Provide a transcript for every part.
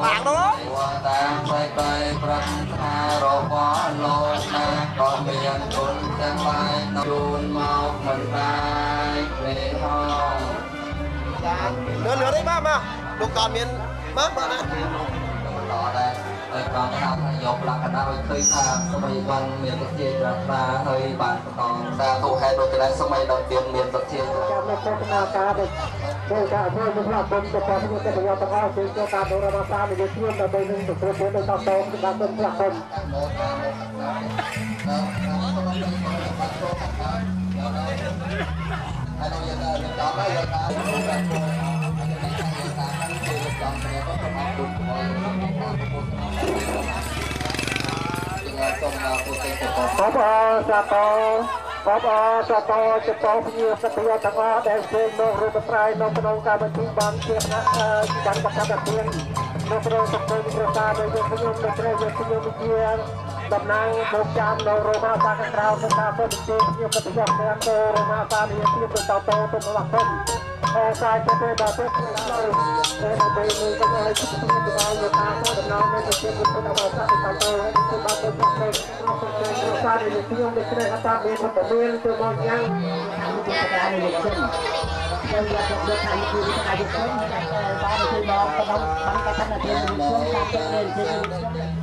bạn đó lừa lừa đấy mà đồ còn miền má mà nè còn cái nào thằng dọc là cái nào khơi thang xong rồi văn miền bắc thiên ra hơi bạn còn ra thu hai đôi cái này xong rồi đầu tiên miền bắc thiên cho nên cái nào cả được tôi cả tôi cũng là tôiจะพอที่จะไปยอมต้องเอาสิ่งที่การโดนมาตามในเรื่องเราไปหนึ่งตัวตัวเราต้องโตการเป็นหลักคนขอบสตขอบสตจะต่อพิธีสักยะตั้งว่าแดงเชิงนรูปไตรนพนงการบัญชีบานเชียงนะจันทร์ประการเชียงนพนงสักเป็นประสาทโดยพยมในเทรยพยมเชียงดำนางโมกจามโนโรมาตากราวสตาเป็นเชียงยมกับพยมในอันโตโรมาตาเนียที่เป็นเต่าโตเป็นหลักคนสายจะเป็นแบบเป็นเราในใบมือก็เลยคิดที่จะเอาอยู่ตาโตดำนางในเชียงเป็นอาสาเป็นเต่าโตเป็นบางเป็นแบบเป็นประสาทในที่ยมในเทรยตาเป็นคนแต่เมื่อตัวมองยังที่จะการในเรื่องเราอยากจะดูการคือการยึดถือบ้านคือมองกระดองบังกระตันเทียนช่วงการเป็นเรื่องที่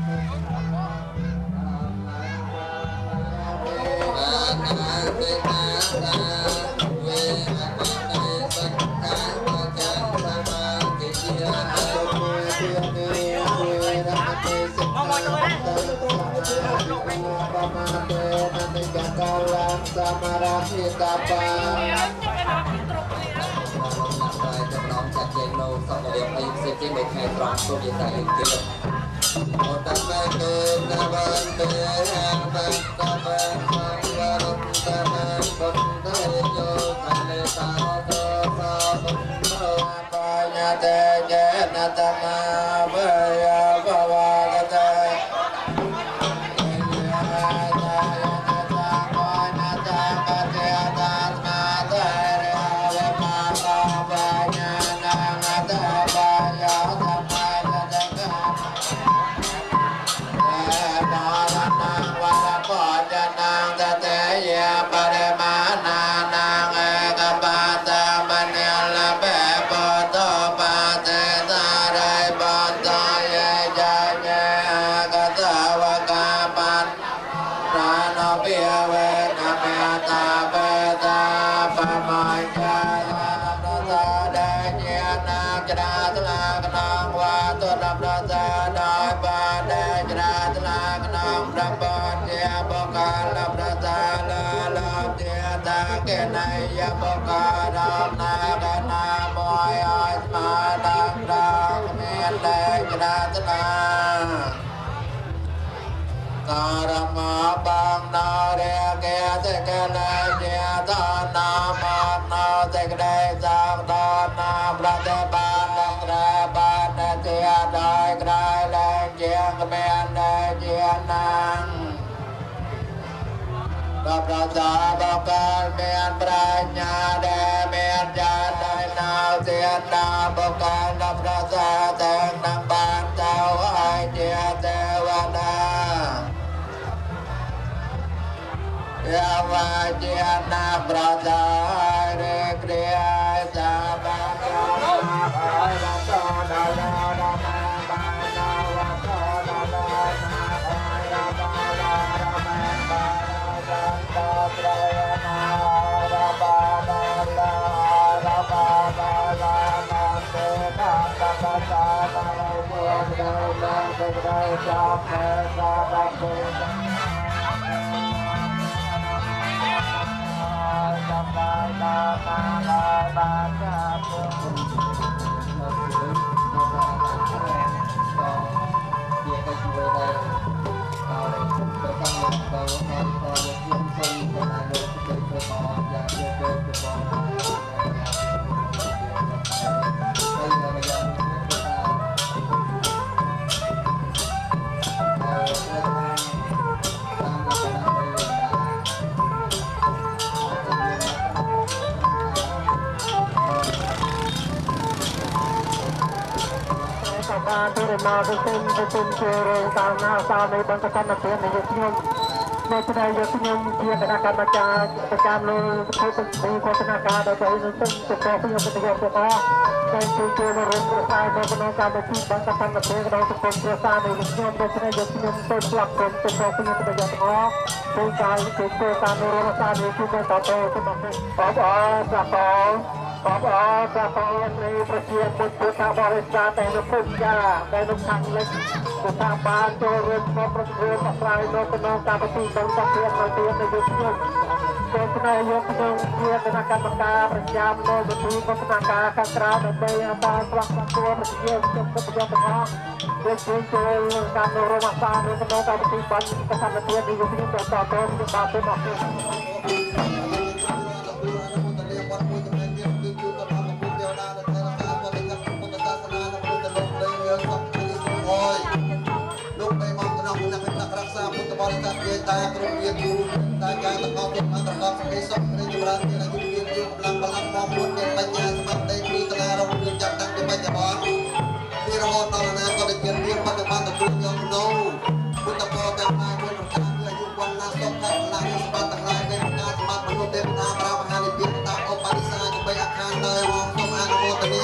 การมาบังนาเรียกเจกเลเจียตานามานาเจกเลจากตานาประเทศบาลลังระบาลเจียได้กลายแรงเจียงเมียนเจียนังกับพระเจ้าบอกการเมียนปราญญาเดเมียนญาได้นาวเสียนนาบอกการกับพระเจ้าแต่งนางบานเจ้าไอเจียเทวดายาวาเจียนาประจายเรเกลียจาบังยาอาลังโตดาลาดามาบานาวัโตดาลานาอาลาบาลาดามาบาลาจันตาปรายนาดาบาลาลาดาบาลาลานาเตนะตะกัสสะนาโมเดนะเดนะจาเมนะดาเป បានទៅមកទៅគុំចូលតាមណាសានៃបន្តកម្មភាពនៃខ្ញុំនៅថ្ងៃយកខ្ញុំជាគណៈកម្មការប្រចាំលើធ្វើទៅឃោសនាការដោយទៅនឹងទៅខ្ញុំទៅយកទៅអស់តែជួយមករួមប្រសើរនៅក្នុងកម្មវិធីបន្តកម្មភាពក្នុងសង្គមគ្រួសារនៃខ្ញុំដូច្នេះយកខ្ញុំទៅស្លាប់ខ្ញុំទៅខ្ញុំទៅយកទៅអស់ពេលកាយទៅធ្វើតាមរដ្ឋសាស្ត្រនេះគឺទៅតទៅបងប្អូនសាកលបងប្អូនសាកលនៃប្រជាពលរដ្ឋថាបរិស្ថានតែនៅពុំចាតែនៅខាងលិចគឺថាបានចូលរួមមកប្រព្រឹត្តប្រែនៅក្នុងកម្មវិធីបន្តភាពនៅទីនៃយុគខ្ញុំដូច្នេះយកខ្ញុំជាគណៈកម្មការប្រចាំនៅវិធីគណៈការខាងក្រៅដើម្បីបានស្វាគមន៍ប្រជាជនខ្ញុំទៅយកទាំងអស់ដូចជាចូលតាមរមសានៅក្នុងកម្មវិធីបន្តកម្មភាពនៃយុគខ្ញុំទៅតទៅខ្ញុំបានទៅមកบริษัทเยตาตรงเรียนอยู่ตาการตะกอบตะกอบในสอบในจุฬาในจุฬาอยู่กำลังมองบนเป็นปัญญาสมัครในมีตลาดเราเรียนจับตั้งเป็นปัญญาบอลที่เราตอนนั้นก็ได้เรียนเรียนปัจจุบันตะกุยยองโน่คุณตะกอบแบบนายคนของการเพื่ออยู่วันนาสอบแพทย์นายสมัครต่างๆในงานสมัครมนุษย์เดินทางเราหาในเพียงตามเอาปฏิสารจะไปอาคารเลยวงสมานโมตนี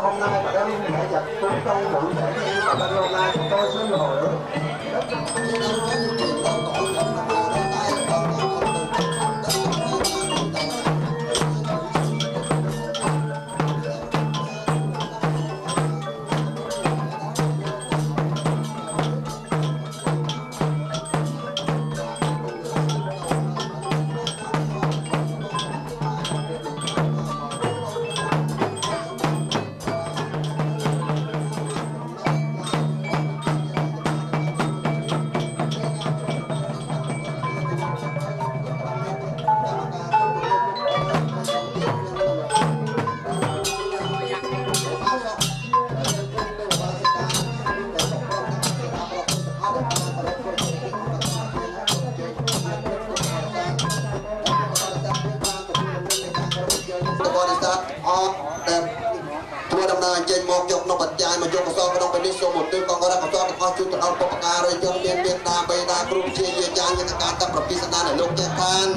hôm nay mà đem hệ vật chúng trong bụi thể bên hôm nay chúng tôi xin hồi ជួបទៅដល់បុព្វការីជនមានមេត្តាបេតាគ្រូជាយាយ៉ាងយន្តការតាមប្រពិសនានៃលោកជាខាន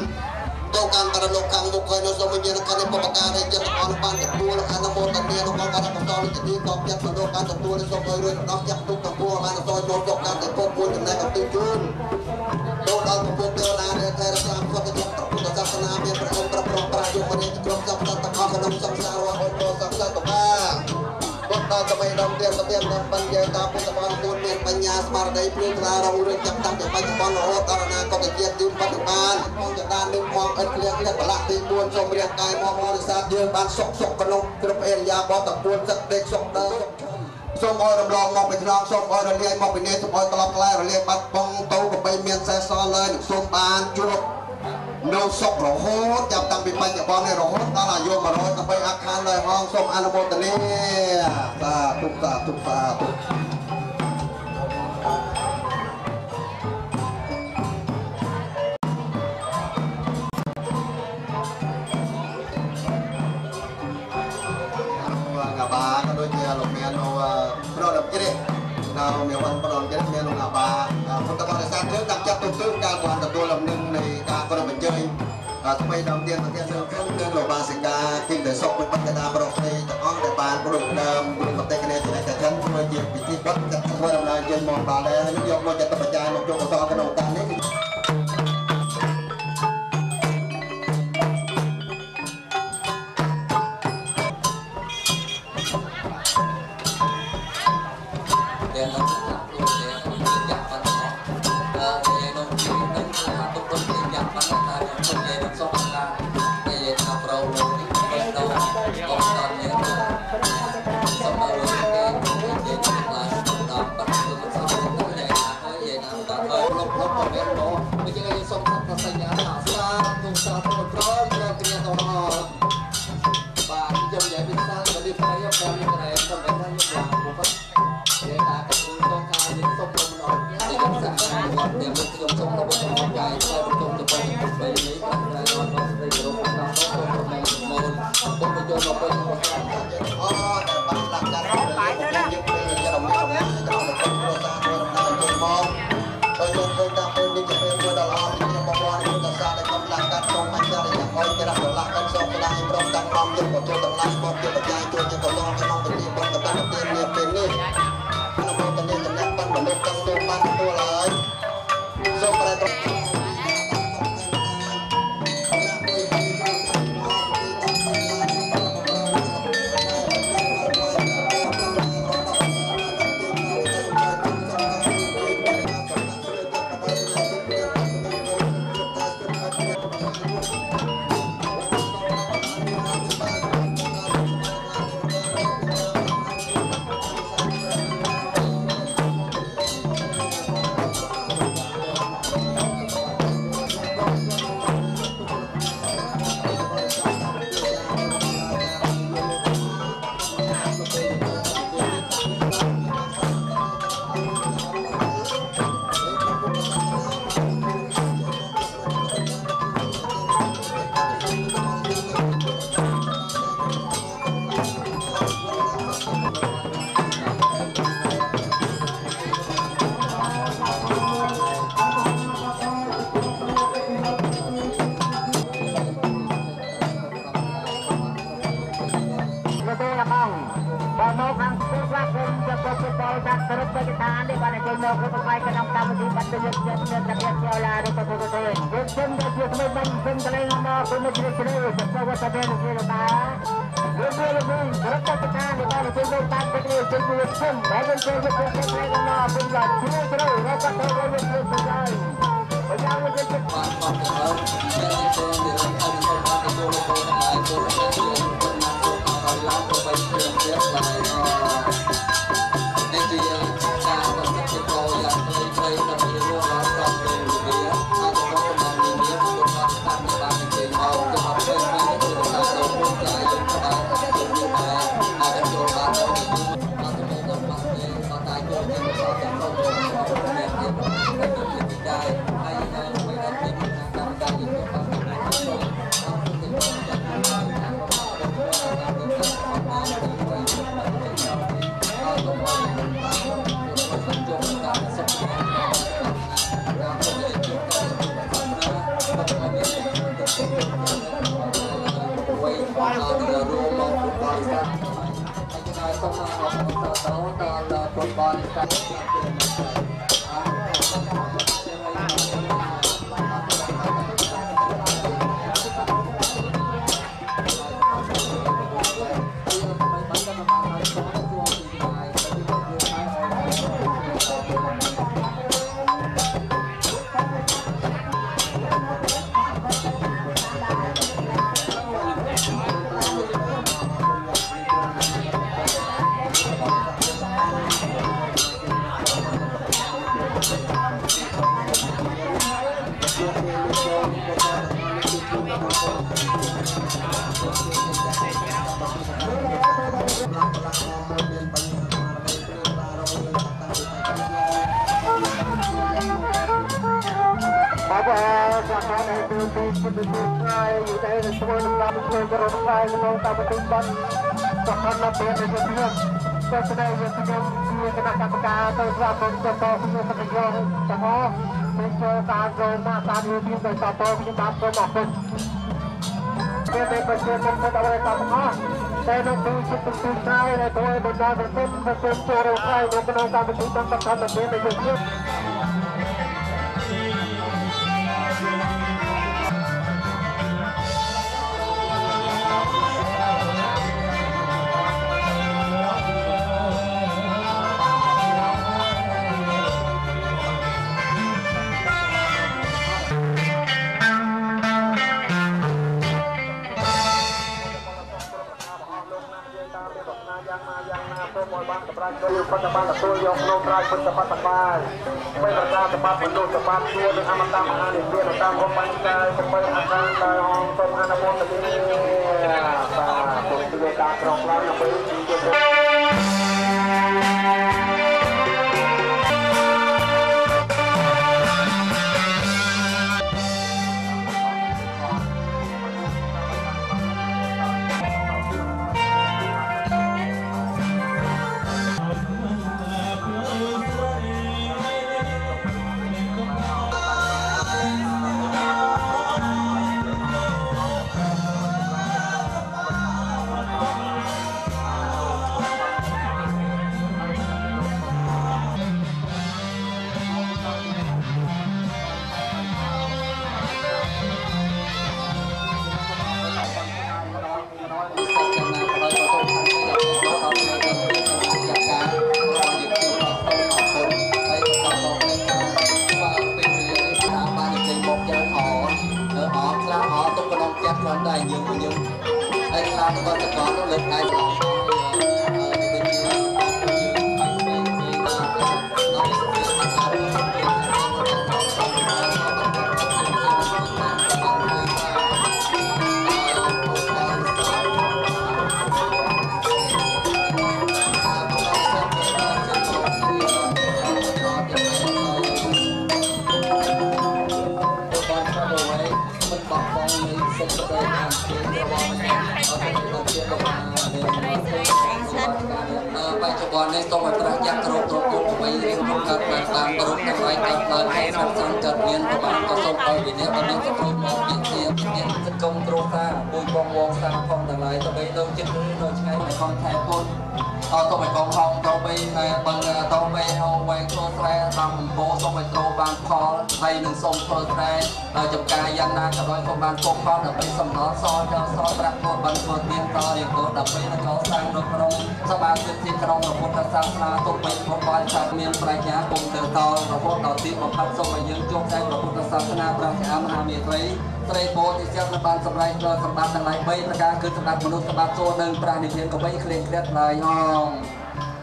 ទៅកាន់តរលោកខាងមុខហើយនៅសូមវិញ្ញាណការនៃបុព្វការីជនអនុបានទទួលអនុមោទនាក្នុងអង្គការបន្តលិទ្ធិក៏ពាក់ក្នុងការទទួលសូមឲ្យរឿងដល់ចាក់ទុកទាំងពួងបានសូមចូលយកការតែពុទ្ធមួយចំណែកអំពីជូនទៅដល់ពុទ្ធទេវតាដែលថែរក្សាសុខភាពពុទ្ធសាសនាមានព្រះអង្គប្រព្រឹត្តប្រាយុមនីក្រុមសព្ទតកក្នុងសង្សាររបស់អង្គសង្សារតកាពុទ្ធដល់សម័យដំទៀនសម្រាប់នឹងបញ្ញើតាពុទ្ធបានគួរមានបញ្ញាស្មារតីព្រៀងក្លារងរឿងចាប់តាំងពីបច្ចុប្បន្នរហូតដល់អនាគតជាតិទីបច្ចុប្បន្នអង្គចដាននឹងមកឥតក្លៀកលក្ខណៈទី4សូមរៀបកាយមកបរិស័ទយើងបានសុខក្នុងគ្រប់អេរិយាបថទាំង4សឹកដេកសុខដើមសូមឲ្យរំលងមកពីខ្នងសូមឲ្យរលាយមកពីនេះសូមឲ្យត្រឡប់ក្លែរលាយបាត់បង់ទៅក៏បីមានសេះសល់ឡើយនឹងសូមបានជួបនៅសុខរហូតចាប់តាំងពីបច្ចុប្បន្ននេះរហូតដល់អាយុ100ទៅ3អាខានហើយហងសូមអនុមោទនាសាធុសាធុសាធុបាក៏ដូចជាលោកមានប្រដប់ជ្រេះនៅមានបានប្រដប់ជ្រេះមានលោកអាបាពុទ្ធបរិស័ទយើងដាក់ចាត់ទៅការបានទទួលលំនឹងនៃការប្រមញ្ញថ្មីដំទៀនប្រទេសនៅក្នុងគឺលោកបាសិកាគិតតែសុខពីបច្ចតាប្រទេសទាំងអង្គដែលបានប្រពដើមប្រទេសគ្នាជាតែទាំងធ្វើជាពិធីបុណ្យចាត់ធ្វើដំណើរយើងមកដល់ដែរយកមកចាត់បច្ច័យមកយកអសរក្នុងការនេះ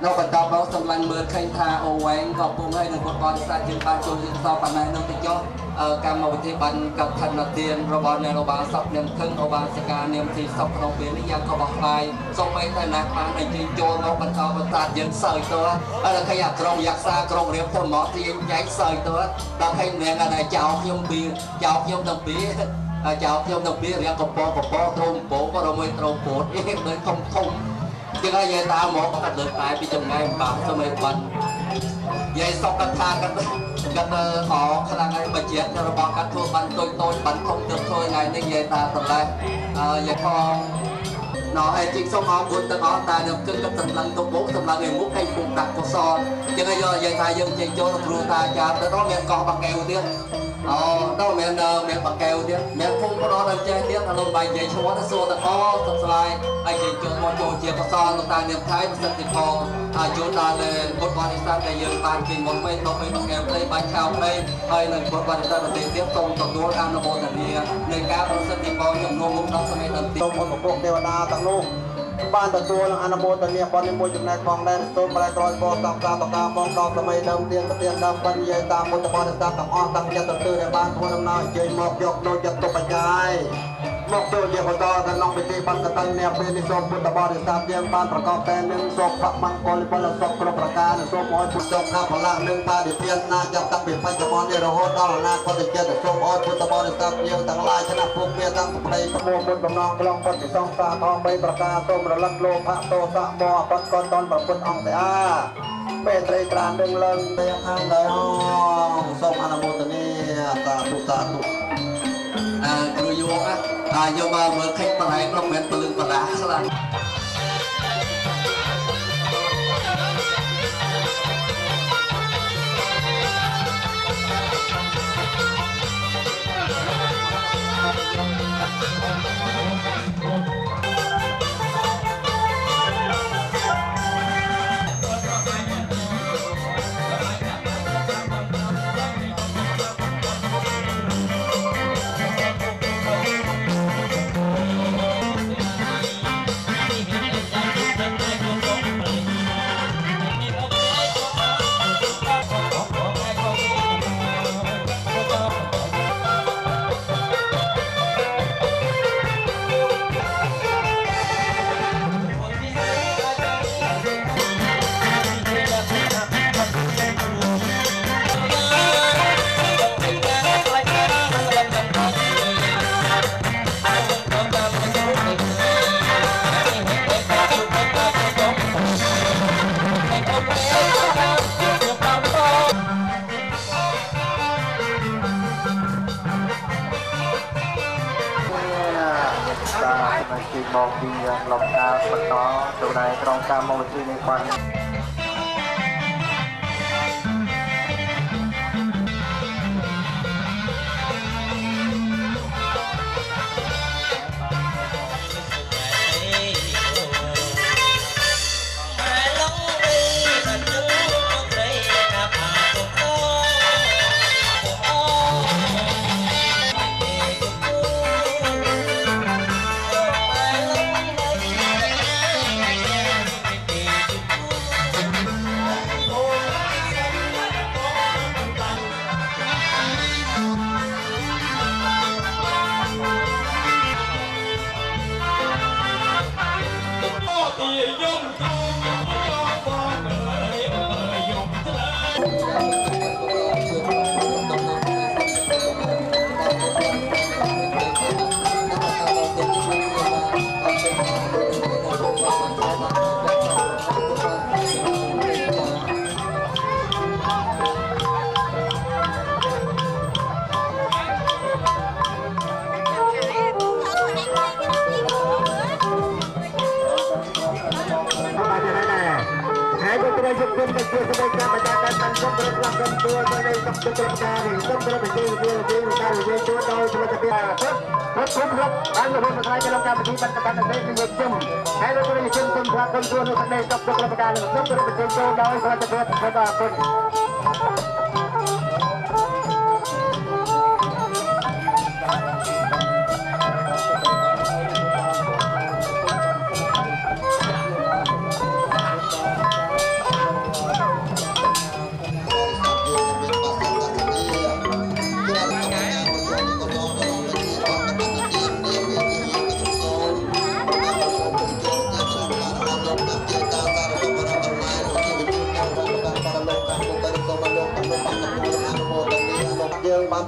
នៅបន្តមកសម្លាញ់មើលឃើញថាអូវែងក៏ពុំហើយនឹងគាត់បរិស័ទយើងបានចូលរៀនសបបណ្ណៃនឹងទៅចុះកម្មវិធីបានកាត់ឋានទានរបស់អ្នករបាលសពនាងធឹងរបាលសិកានាមទីសពក្នុងពេលនេះយ៉ាងក៏បោះផ្លាយសូមឲ្យតែណាបានឲ្យជិះចូលមកបន្តបន្តយើងសើចទៅហើយឃើញអាក្រុងយ៉ាក់សាក្រុងរៀបធំមកទាញចែកសើចទៅដល់ឃើញនាងតែចោលខ្ញុំពីចោលខ្ញុំទាំងពីរចោលខ្ញុំទាំងពីររៀងកពកត្រោមពោក៏រមួយត្រោមពោតដូចធំធំជាងយាយតាមកក៏លើកតែពីចម្ងាយបាក់សម័យបាត់យាយសក់កាត់ថាកាត់អខ្លាំងហើយបច្ចេករបស់កាត់ធ្វើបានតូចបានធំទៅធ្វើថ្ងៃនេះយាយតាប្រឡែយាយផង nó hay chính số máu buồn tất cả ta được cưng cấp tầm lăng công bố tầm lăng người múc hay cùng đặt của son nhưng bây giờ dạy thầy dương trình cho nó rùa ta chạm tới đó miền cỏ bằng kèo tiếng đó miền bằng kèo tiếng miền không có đó đang chơi tiếng là luôn bài dạy cho nó xua ta có tập slide anh trình cho một chỗ chia của son ta niệm thái một sân thì phò chỗ ta là một quan đi sang đại dương bàn kinh một bên nó bên bằng kèo đây bài chào đây hay là một quan đi sang để tiếp công tập đua ăn nó bộ thần địa nơi cá một sân thì phò nhầm nô mục năm sân tầm tôm một cuộc đều đa tăng luôn ban tập tua là anh bộ tận niệm con em môi chụp này con đen tôm lại rồi có tập ca tập ca mong đo tầm đầu tiên đâm ban dây tam một tập ban tập tập on tăng gia tập tư để ban thua năm nay chơi một dọc đôi chặt tục bạch trai mộtตัวเดียวก็กันน้องไปตีปันกระตันเนี่ยเป็นสมพุทธบริษัทยังปานประกอบแต่หนึ่งศพพระมังกรพลศพกรประการสมมอยพุทธข้าพละหนึ่งพาดิเพียนนาจับตั้งเปลี่ยนไปจมอนเดรโหดอลนาคนที่เจริญสมมอยพุทธบริษัทยังตั้งลายชนะพวกเมียตั้งไปขโมยบนกำนองกลองปฏิสองสาทองไปประกาศต้มระลักโลภะโตสะมอปัดกรตอนประพุทธองแต่อาเป็นไตรตรานดึงเลิงเตียงทางใดห้องทรงอนุโมทนีสาธุสาธุคือโยมโยมเมื่อkháchมาให้เราเป็นปลึงปลาสลัด มองดีลองตาปัดต่อตัวใดตรองตามองที่ในควัน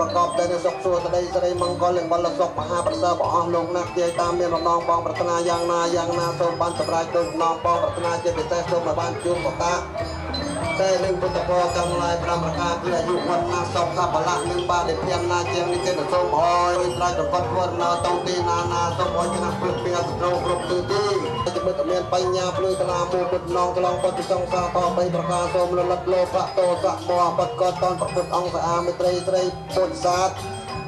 ประกอบแต่ในศกสัวสดายมังกรเล่งบอลศกมหาประเสริฐบ่อลงนักเจตามเมียนน้องปองปรารถนาอย่างนาสมบันสบายจนน้องปองปรารถนาเจติเตสมบ้านจุนปตาแต่หนึ่งพุทธพอกำลายพระมราคาที่อายุวันนาศกข้าพละหนึ่งบาทเพียงนาเจียงนิเกศสมบอย រាជកត់វត្តនៅតងទីណាណាសូមអរគុណព្រឹកពីអត្រោគ្រប់ទិសទីជំនិតមានបញ្ញាភ្លឺកលាមូលមុតនងកឡងបទសង្សារតបីប្រការសូមលលិតលោភៈតោសៈមោហបតកតនប្រពុតអង្គស្អាមេត្រីស្រីពុទ្ធសាស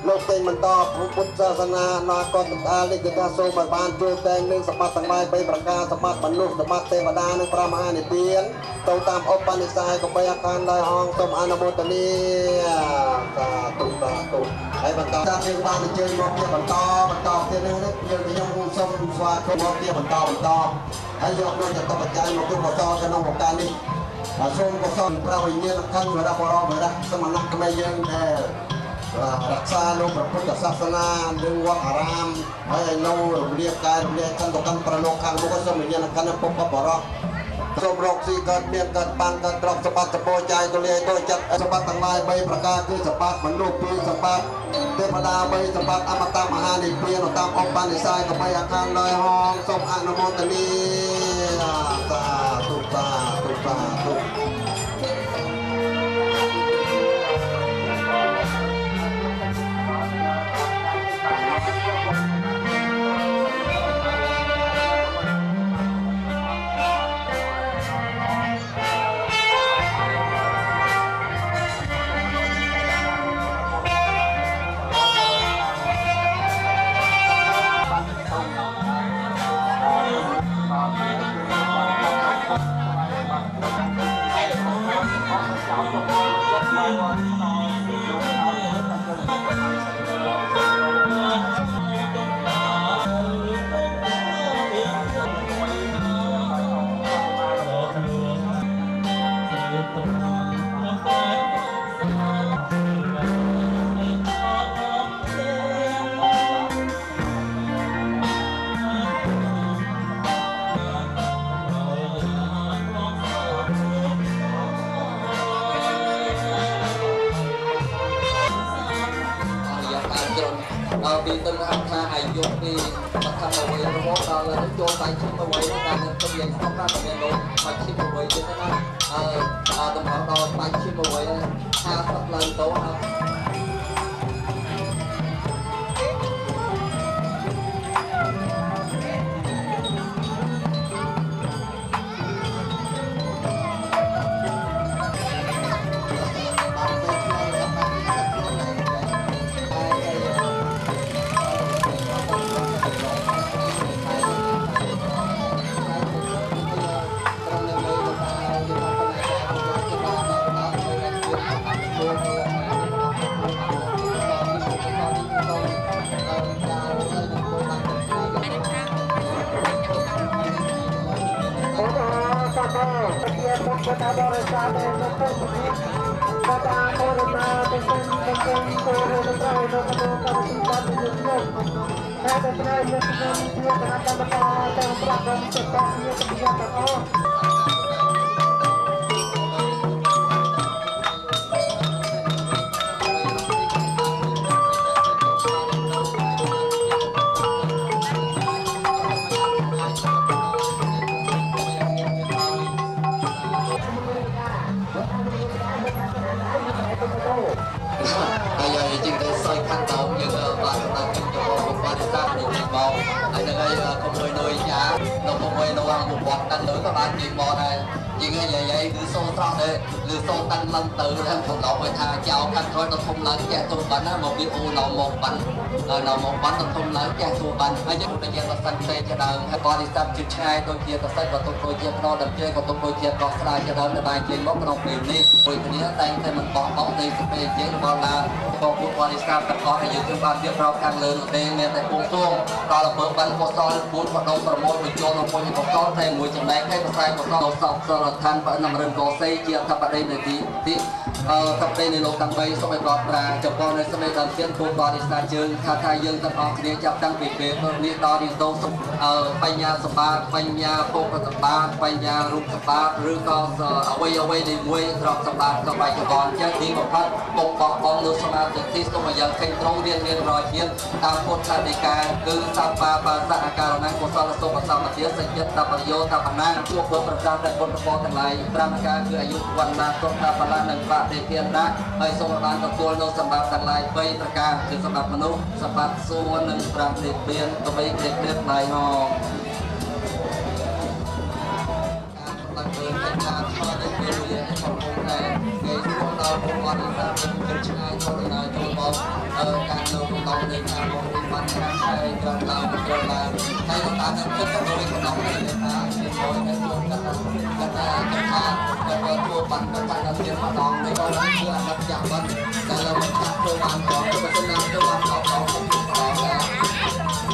លោកតែងបន្តពុទ្ធសាសនានាកតកាលនេះគឺថាសូមឲ្យបានជួបតែងនឹងសម្បត្តិទាំងឡាយ3ប្រការសម្បត្តិមនុស្សសម្បត្តិទេវតានិងព្រះមហានិព្វានទៅតាមឧបនិស្ស័យកំបីអាខានដោយអង្គសូមអនុមោទនាសាធុសាធុហើយបន្តតាមយើងបានអញ្ជើញមកជាបន្តទៀតនេះយើងខ្ញុំសូមស្វាគមន៍មកជាបន្តហើយយកដូចទៅបច្ច័យមកក្នុងបន្តក្នុងឱកាសនេះសូមកុសលព្រះវិញ្ញាណខណ្ឌរបស់បរមរាជសមណៈក្មេងយើងដែលរក្សានៅព្រះពុទ្ធសាសនានិងវត្តអារាមហើយឲ្យនៅរំលាយកាយរំលាយកាន់ទៅកាន់ប្រឡូកខាងមុខសូមវិញ្ញាណខណ្ឌពុទ្ធបរិសសូមរកស៊ីកើតមានកើតបានកើតទ្រព្យសម្បត្តិទៅចាយទៅលាយទៅចិត្តសម្បត្តិទាំងឡាយ3ប្រការគឺសម្បត្តិមនុស្ស2សម្បត្តិទេវតា3សម្បត្តិអមតៈមហានិព្វានតាមឧបនិស្ស័យកំបីអាខានដោយហងសូមអនុមោទនាសាធុសាធុសាធុពីទៅអង្គថាអាយុពីបឋមវ័យរហូតដល់ចូលដៃឈាមវ័យតាមនឹងទៅយ៉ាងស្បតាមមានលោកមកឈាមវ័យទៀតណាតំបន់ដល់ដៃឈាមវ័យ50ឡើងទៅហើយគឺសូត្រង់ទេឬសូតាំងឡើងទៅហើយខ្ញុំដល់ឲ្យថាចៅខាងក្រោយទៅធំឡើងចេះទូបានណាមកវាអូឡមកបានទៅធំឡើងចេះទូបានហើយយើងទៅជាសិនផ្សេងជាដើមហើយបរិស័ទជិតឆ្ងាយដូចជាសិនក៏ទុកដូចជាផ្ដោតដល់ជ័យក៏ទុកដូចជាដោះស្រាយជាដើមនៅបានជ័យមកក្នុងពេលនេះដូចគ្នាតែងតែមិនបោះបង់ទៅស្ពេជ័យរបស់ឡាបងពួកបរិស័ទទាំងអស់ដែលយើងបានរៀបរាប់ខាងលើនោះទេមានតែពុំទួងដល់អំពើបានកុសល4បដងប្រមូលបញ្ចូលនៅពុញកុសលតែមួយចំណែកឲ្យប្រស័យកុសលសពសលឋានបណមរិនកោសីជាអធិបតីនៃទីកបតីនៃលោកទាំង3សូមឲ្យប្រត់ប្រាចំពោះនៅស្ដីដល់ទៀតពួកបរិស័ទយើងថាយើងទាំងអស់គ្នាចាប់តាំងពីពេលនេះដល់រៀនទៅបញ្ញាសម្បត្តិបញ្ញាពុទ្ធសម្បត្តិបញ្ញារូបសម្បត្តិឬក៏អ្វីនៃមួយទ្រព្យសម្បត្តិក៏បាយកនចឹងទីបំផុតពុកបោះបង់នៅសមាធិទីសូមឲ្យយើងឃើញត្រង់រៀនរាល់ជាតិតាមពុទ្ធសាសនាគឺសម្បាបាសអាការណកុសលសុខសម្បត្តិសេចក្ដីតបយោតបណាជួបប្រកាសតែពុទ្ធពរទាំងឡាយ5ប្រការគឺអាយុវណ្ណៈសុខបលានិងប ទេពៀនដាក់ហើយសូមបានទទួលនៅសម្បត្តិទាំងឡាយ3ប្រការគឺសម្បត្តិមនុស្សសម្បត្តិសួគ៌និងប្រាំទេពៀនទៅបីទេពៀនដៃហងการเดินเป็นการทอดในเรือเรือในขององค์แรกในช่วงเราองค์กรที่สามเป็นชายโทรนาโจมบการเดินต่อในทางของมันการใช้กระดาษกระดาษใช้ต่างๆนั้นก็จะโดยกระดาษในทางโดยในส่วนกระดาษกระดาษกระดาษแล้วก็ตัวปันกระดาษเรียนมาลองในกรณีเพื่อรับจากวันแต่เราไม่ชักตัววันของตัวพัฒนาตัววันของของทุกของแล้ว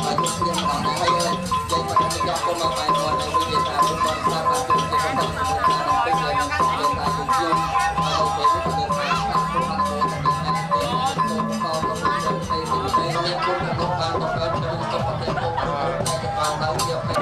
ไปทุกเรื่องของให้เลยใจมันจะยกขึ้นมาไปตอนในวิทยาศาสตร์ตอนสร้างมาจุดที่มันต้องการเป็นเรื่องของเรื่องการยุ่งยุ่งเราเป็นผู้เดินทางตั้งตัวมันตัวจะเป็นการเป็นตัวต่อกับผู้ชมในสิ่งที่เรียกว่าต้องการต้องการจะเป็นตัวประเทศของเราจะการเราเดียวกัน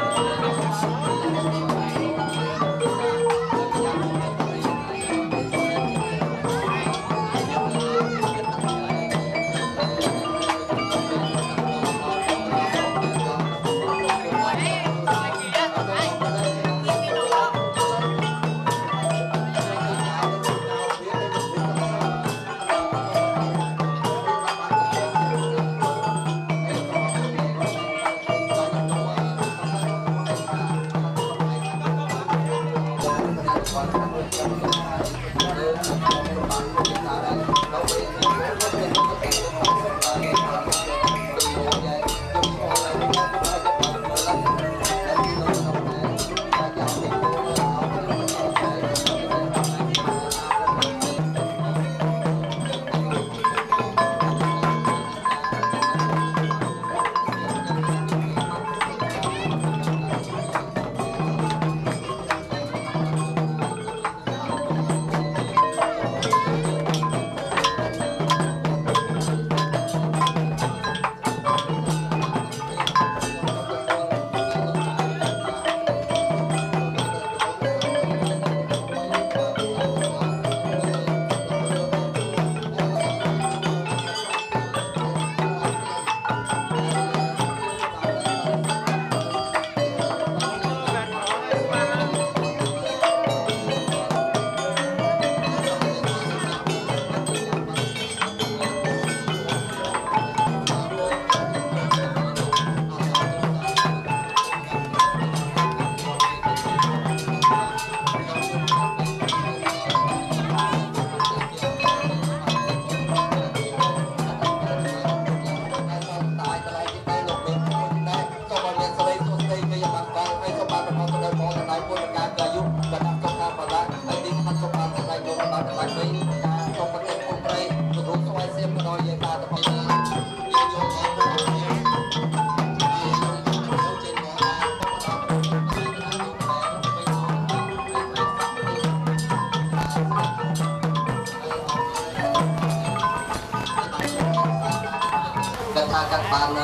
các bạn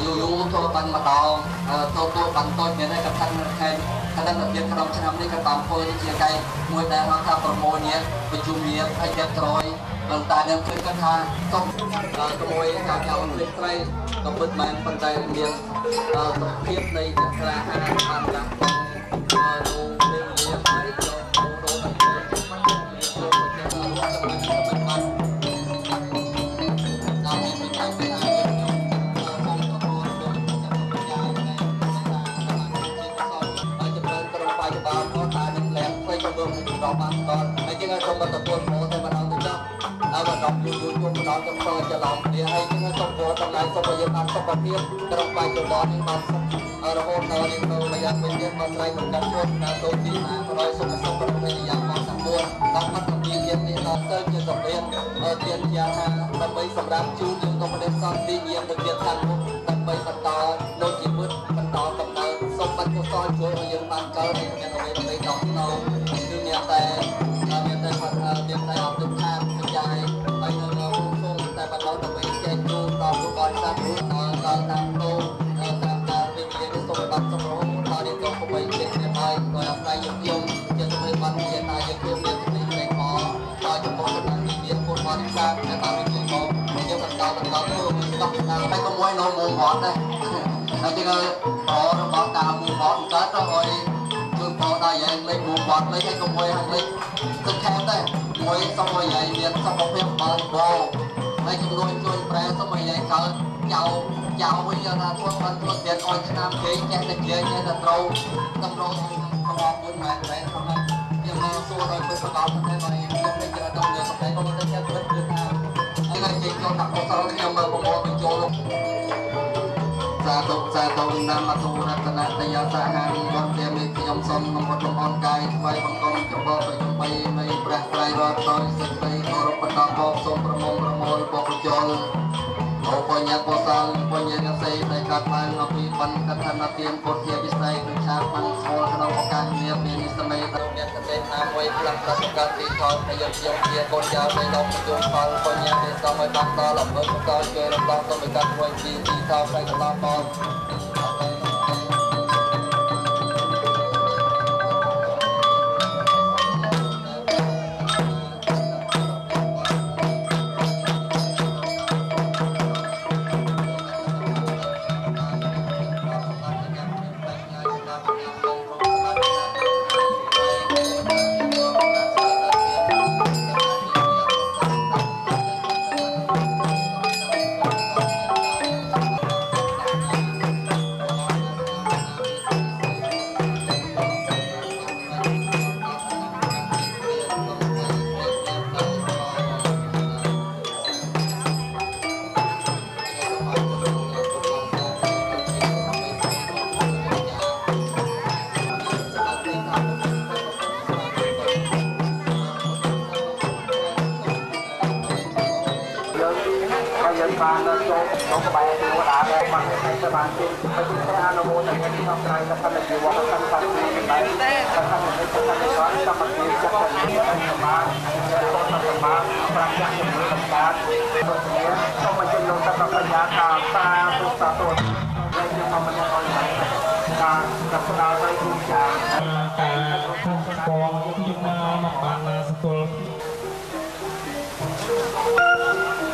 dù thôi bạn mà đòn tôi bạn tôi hiện nay cácท่านนักเรียนขนมชนำนี่ก็ตามเพื่อที่จะไกลมวยแดงราคาประโมเนี้ยประชุมเนี้ยให้เจ็ดร้อยบางตาเนี่ยคือกันทางต้องขโมยการเอาเล็กไกลต้องเปิดแมนปันใจเรียนต้องเทียบในราคาตามหลักดูเรื่องเนี้ยไปโดนแบบนี้มันมีโดนมันจะรู้ว่าจะมันเราไม่มีใครไม่ได้เราบางตอนไอ้ที่เราชมกันตะโกนโม้แต่มาเราตัวเจ้าเอามาดอกยูมาดอกจะเปิดจะลองเดี๋ยวให้ที่เราชมโม้ทำลายสมบัติการสมบัติกระไปจุดบอลนี่มันเราโหดเราเนี่ยเราระยะเป็นเรื่องมาใช้ของการชนนะตัวที่นะเราสมบัติในอย่างมองสังวนต้องพัฒนาเรียนนี่เราเติมจะสำเร็จเรียนยาทางทำไปสำหรับจูนยังต้องมาเรียนสอนที่เยี่ยมเรียนทางทำไปบรรดาโน้ตยิ้มบรรดากำลังสมบัติก็สอนช่วยยังบางเกิดในการเรียนในดอกเราคือเนี่ยแต่ออกเดินทางกระจายไปเงินเราส่งแต่บรรดาต้องไปแจ้งดูต่อผู้ก่อสร้างรู้ต่อตามโตตามการเป็นเรียนในสมบัติสมรภูมิตอนนี้ต้องไปเช็คในใบโดยอะไรยุ่งยุ่งจะสมัยวันเรียนนายยุ่งเรียนที่ในหอต่อจากมอสนามีเรียนคนมาที่สร้างแต่ตามเป็นของเรียนบรรดาต้องไปขโมยนมมูหอดได้แล้วที่ก็พอเราบอกตามมูหอดก็ต้องคอยคือพอได้ mà vậy lấy buồn bọt lấy cái công quay hàng lấy tức khen đấy ngồi xong rồi vậy miền xong một phim bờ bò lấy cái nuôi nuôi pre xong rồi vậy cỡ giàu bây giờ là thua tiền coi cái nam kia cái này kia cái là trâu tâm rô không học muốn mẹ mẹ không ăn nhưng mà xua rồi tôi phải bảo thế này nhưng bây giờ trong giờ không thấy có một cái chết rất được nào anh ấy chỉ cho thằng con sau nhưng mà một mình cho luôn sa tu nam ma tu ratana taya sahan bon te miខ្ញុំសូមនំអត់លំអរកាយថ្វាយបង្គំចំពោះព្រះជំបីនៃព្រះត្រៃរតន៍ដោយសេចក្តីគោរពបន្តមកសូមប្រមូលបុព្វជលអូបញ្ញាកុសលបញ្ញាកសេដែលកើតឡើងអំពីបនកថានទានពុទ្ធិវិស័យក្នុងឆាតបានស្គាល់ក្នុងឱកាសនាពេលនេះសម័យទៅមានកទេណាមួយផ្លាស់ប្រកាសទីថតប្រយោជន៍ជាកូនចៅនៃលោកជុំផលបញ្ញាទេសមឲ្យបានដល់អំពើបន្តជួយរំដោះទៅកាត់មួយទីថតផ្នែកកន្លងមកបានចូលក្នុងក្បែរនោះដែរបានតែបានជិះទៅទីអនុមោទនាទីក្នុងក្រៅលក្ខណៈជីវៈសំខាន់ទីដែរតែថាមិនទៅតាមនេះបានតាមពីចិត្តនេះសម្រាប់សម្រាប់ប្រាជ្ញាជំនឿសម្រាប់ទៅគ្នាសូមអញ្ជើញលោកតាបញ្ញាកាតាទុសាទរដែលជាធម្មតាអនឡាញការចាប់ផ្ដើមដោយគូចាតែពងយើងមកបានស្គាល់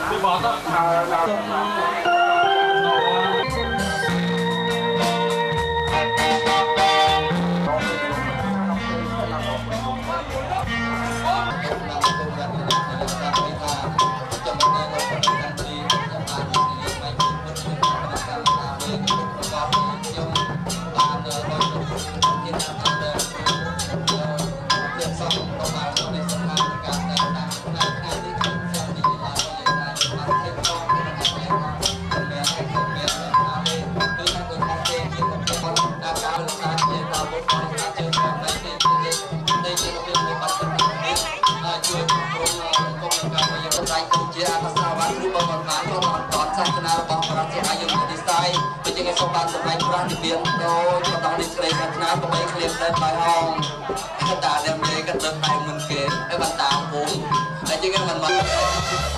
ពីបងទៅជាអាសាវ៉ាគ្រូបបបានក៏បានតតសាសនារបស់ប្រជាអាយុនិស័យដូចជាសូមបានសម្ដែងប្រាស់និព្វានដូចបន្តនេះស្រីសាសនាក៏បីឃ្លានតែបាយហងតាដែលមេក៏ទៅតែមុនគេហើយបានតាមពុំហើយជាងមិនមក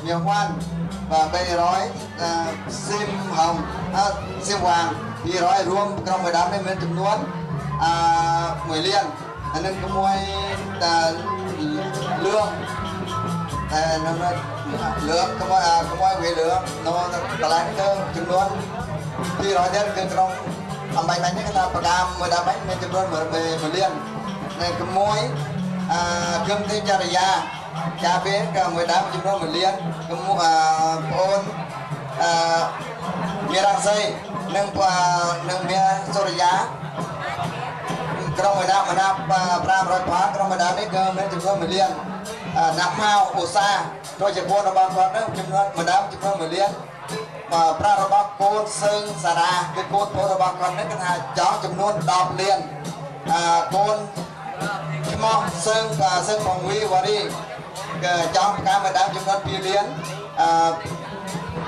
nhiều hoan và bê rói sim hồng sim vàng bê rói rùm trong 18 này mình chấm nuốt 10 liên nên có môi lương nó lương có môi về lương nó cả lại cơ chấm nuốt ពីរយទៀតគឺក្នុងអំបញ្ញនេះគេថាប្រកាមួយដើមហ្នឹងមានចំនួន1លាននៅក្មួយគឹមទីចរិយាចាពេលក៏មួយដើមចំនួន1លានក្មួយបងអូនមានរាសីនិងមានសុរិយាក្រុមមួយដើម500ផាក្រុមមួយដើមនេះក៏មានចំនួន1លានណាប់មកឧស្សាហ៍ដោយជាកូនរបស់គាត់នោះចំនួនមួយដើមចំនួន1លានប្រាក់របស់កូនសឹងសារ៉ាគឺកូនប្អូនរបស់គាត់នេះគឺថាចង់ចំនួន10លានកូនឈ្មោះសឹងបងវីវ៉ារីគឺចង់ផ្កាមួយដើមចំនួន2លាន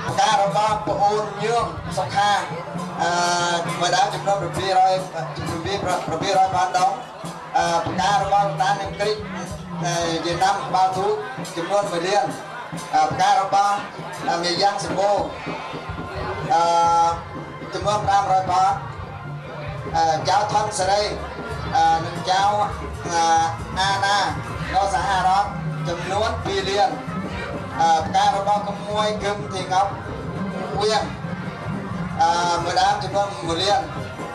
ផ្ការបស់ប្អូនញឿងសុខាមួយដើមចំនួន700បានដងផ្ការបស់តានឹងគ្រីកជាតាមក្បាលទូចំនួន1លានផ្ការបស់មេយ៉ាងសម្បូរចំនួន500បាតចៅថនសេរីនិងចៅអាណានៅសហរដ្ឋចំនួន2លានផ្ការបស់ក្មួយគឹមទីងប់វៀងមួយដើមចំនួន1លាន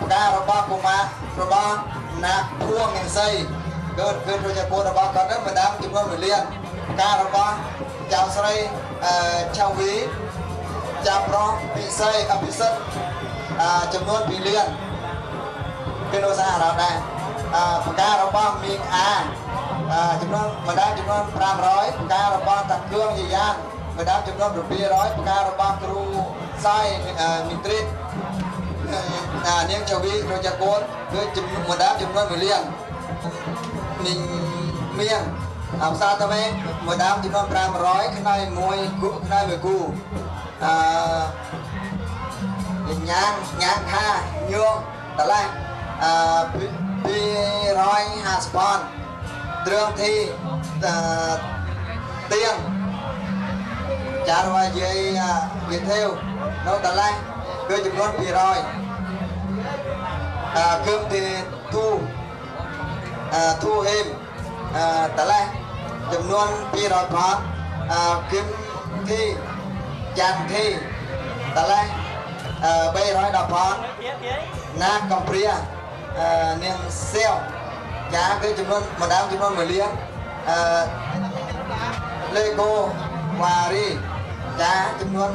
ផ្ការបស់កុមាររបស់ណាភួងនាងសីគឺប្រជាពលរបស់គាត់នឹងមួយដើមចំនួន1លានផ្ការបស់ចៅស្រីឆៅវីចាប្រុសពិសីអភិសិទ្ធចំនួន2លានគឺនៅសហរដ្ឋដែរផ្ការបស់មីងអាចំនួនមួយដើមចំនួន500ផ្ការបស់តាគឿងយាយានមួយដើមចំនួន700ផ្ការបស់គ្រូសាយមីត្រិតនាងចវីប្រជាពលគឺមួយដើមចំនួន1លានមីងមៀងផ្សារទៅវិញមួយដើមចំនួន500ខ្នើយមួយគូខ្នើយមួយគូញ៉ាងខាញងតឡេះ250ប៉ុនទ្រឿងធីទៀងចារវ៉ាយាយវិធីវនៅតឡេះគឺចំនួន200គឹមទីទូហេមតឡេះចំនួន200ប៉ុនគឹមទីចាន់ធីតឡេះ310ប៉ុនណាកំព្រានាងសៀវចាគឺចំនួនមួយដើមចំនួន1លានលេកូវ៉ារីចាចំនួន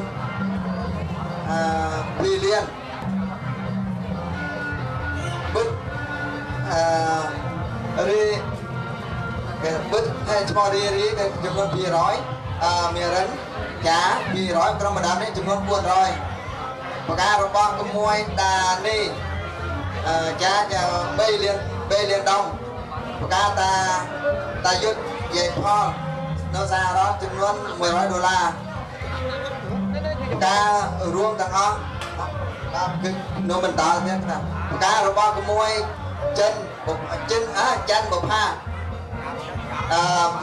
2លានបឹករីគេបឹកហើយឈ្មោះរីគឺចំនួន200មានរិនចា200ក្រុមមួយដើមនេះចំនួន400ប្រការរបស់ក្មួយតានេះចា3លានដងប្រការតាយុទ្ធយាយផលនៅសហរដ្ឋចំនួន$100ប្រការរួមទាំងអស់គឺនៅបន្តទៀតណាប្រការរបស់ក្មួយចិនបុផា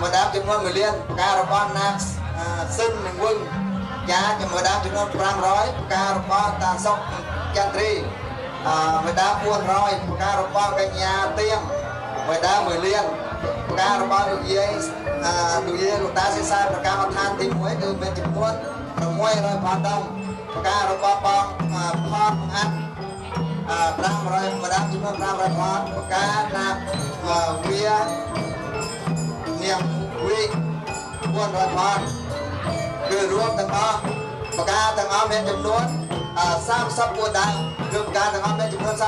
មួយដើមចំនួន1លានប្រការរបស់ណាស៊ិននឹងវិញចាជាមួយដើមចំនួន500ប្រការរបស់តាសុកចន្ទ្រីមួយដើម400ប្រការរបស់កញ្ញាទៀងមួយដើម1លានប្រការរបស់លោកយាយលោកតាសិសាប្រការឋានទី1គឺមានចំនួន600ប៉ុនដងប្រការរបស់បងផតអាត់500មួយដើមចំនួន500ប៉ុនប្រការណាវានាងវី400ប៉ុនគឺរួមទាំងអស់ប្រការទាំងអស់មានចំនួន34ដើមគឺប្រការទាំងអស់មានចំនួន34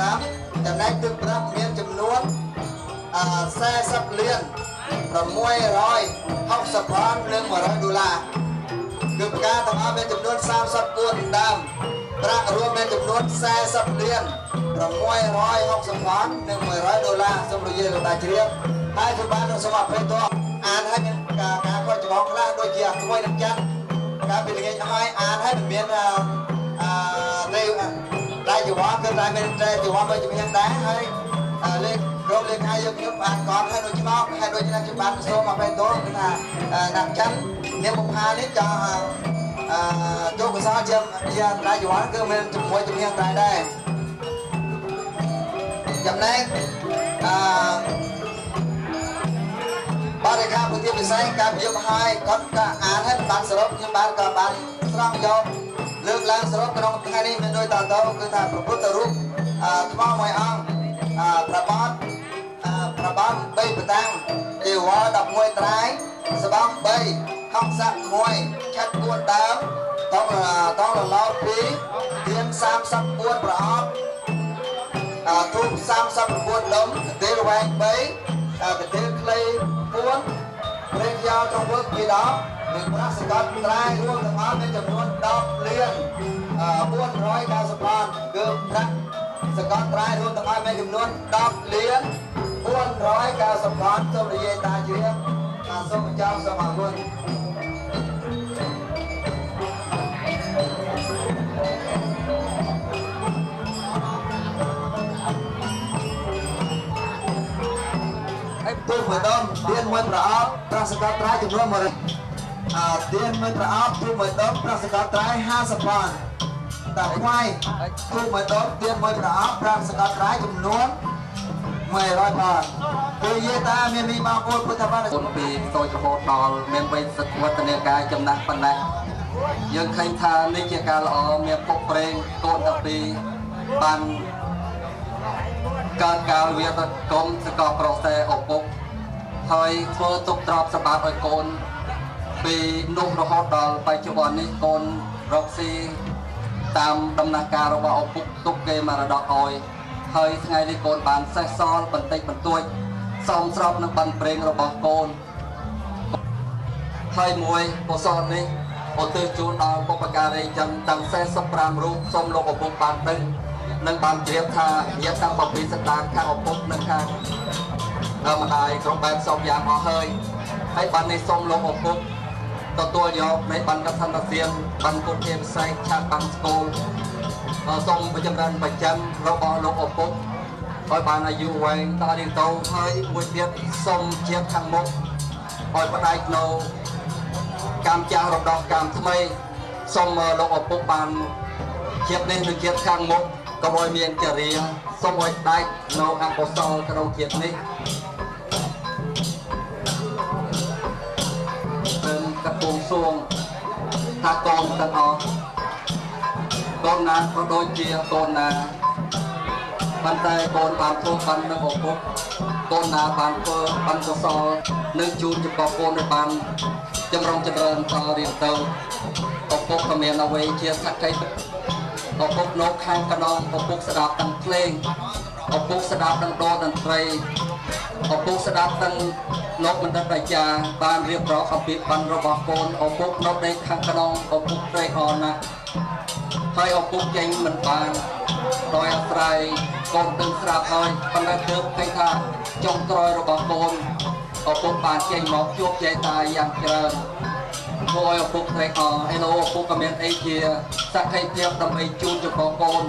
ដើមចំណែកទឹកប្រាក់មានចំនួន40លាន660ប៉ុននិង$100គឺប្រការទាំងអស់មានចំនួន34ដើមប្រាក់រួមមានចំនួន40លាន660ប៉ុននិង$100សូមរយៈលោកតាជ្រាបហើយសម្បត្តិនឹងសូមអភ័យទោសអានហើយមានការខុសច្បាប់ខ្លះដូចជាក្មួយនឹងចាត់ការពីល្ងាចឲ្យអានហើយមិនមានតែជីវ៉ាគឺតែមានតែជីវ៉ាមួយជំនាញដែរហើយលេខក្រុមលេខាយើងខ្ញុំអានកត់ហើយដូចឆ្មោកហើយដូចណាខ្ញុំបានសូមអភ័យទោសគឺថាណាក់ចាន់នាងបុប្ផានេះចង់ចូលកសលជាតែជីវ៉ាគឺមានជាមួយជំនាញដែរចំណែកបរិការពុទ្ធិពិសេសការយកឲ្យគាត់ក៏អានហើយបានសរុបខ្ញុំបានក៏បានស្រង់យក លើកឡើងសរុបក្នុងថ្ងៃនេះមានដូចតទៅគឺថាព្រះពុទ្ធរូបថ្មមួយអង្គប្របាទ3បតាំងទេវ11ត្រៃស្បង់3ហង្ស័ក1ឆាត់4ដើមតងលឡោ2ទៀន34ប្រអប់ទូក39ដុំកន្ទេលវែង3កន្ទេលខ្លី4ព្រេងយ៉ាវtrong vực 2ដបនិងប្រាក់សកលត្រៃរួមទាំងអស់មានចំនួន10លាន490បានគឺប្រាក់សកលត្រៃរួមទាំងអស់មានចំនួន10លាន490បានសូមនិយាយតាជាសូមបញ្ចប់សូមអរគុណទូមួយដុំទៀនមួយប្រអប់ប្រាក់សកលត្រៃចំនួន1ទៀនមួយប្រអប់ទូមួយដុំប្រាក់សកលត្រៃ50បានតាខ្វាយទូមួយដុំទៀនមួយប្រអប់ប្រាក់សកលត្រៃចំនួន100បានគឺនិយាយតាមានមីបងប្អូនពុទ្ធបរិស័ទគុណពីសូចរហូតដល់មានវ័យសវត្តនាការចំណាស់ប៉ុណ្ណេះយើងឃើញថានេះជាការល្អមានពុកប្រេងកូនតាពីបានកើតកាលវាកុំសកលប្រសេឪពុកហើយធ្វើទុកទ្រព្យសម្បត្តិឲ្យកូនពីនោះរហូតដល់បច្ចុប្បន្ននេះកូនរកស៊ីតាមដំណើរការរបស់ឪពុកទុកគេមរតកឲ្យហើយថ្ងៃនេះកូនបានសេះសល់បន្តិចបន្តួចសមស្របនឹងបានប្រេងរបស់កូនហើយមួយកុសលនេះឧទ្ទិសជូនដល់បុព្វការីជនទាំង45រូបសូមលោកឪពុកបានដឹងនឹងបានជ្រាបថាញាតិតាំងពីសន្តានខាងឪពុកនិងខាងម្ដាយគ្រប់បែបសពយ៉ាងអស់ហើយបាននេះសូមលោកឪពុកទទួលយកនៃបានកឋិនទានបានពុទ្ធជាពិសេសឆាត់បានស្គលសូមបញ្ចម្រើនប្រចាំរបស់លោកឪពុកឲ្យបានអាយុវែងតរៀងទៅហើយមួយទៀតសូមជាខាងមុខឲ្យបដិនៅកម្មចាស់រំដោះកម្មថ្មីសូមលោកឪពុកបានជាតិនេះនឹងជាតិខាងមុខកុំឲ្យមានចរិយាសូមឲ្យដាច់នៅអកុសលក្នុងជាតិនេះเป็นกระปุกซวงถ้ากองទាំងអស់កូនណាក៏ដូចជាកូនណាប៉ុន្តែកូនបានធ្វើបាននឹងឪពុកកូនណាបានធ្វើបានកុសលនឹងជូនចំពោះកូនឲ្យបានចម្រុងចម្រើនតរៀងទៅឪពុកក៏មានអ្វីជាសក្តិឪពុកនៅខាងកណ្ដងឪពុកស្ដាប់ទាំងភ្លេងឪពុកស្ដាប់ទាំងតន្ត្រីឪពុកស្ដាប់ទាំងលោកបណ្ឌិតអាចារ្យបានរៀបរាប់អំពីបានរបស់កូនឪពុកនៅในខាងកណ្ដងឪពុកត្រេកអរណាស់ហើយឪពុកចេញមិនបានដោយអាស្រ័យកូនទាំងស្រាប់ហើយប៉ុន្តែទើបឃើញថាចុងក្រោយរបស់កូនឪពុកបានចេញមកជួបយាយតាយ៉ាងច្រើនធ្វើឲ្យឪពុកត្រេកអរហើយនៅឪពុកក៏មានអីជាសក្ខីភាពដើម្បីជូនចំពោះកូន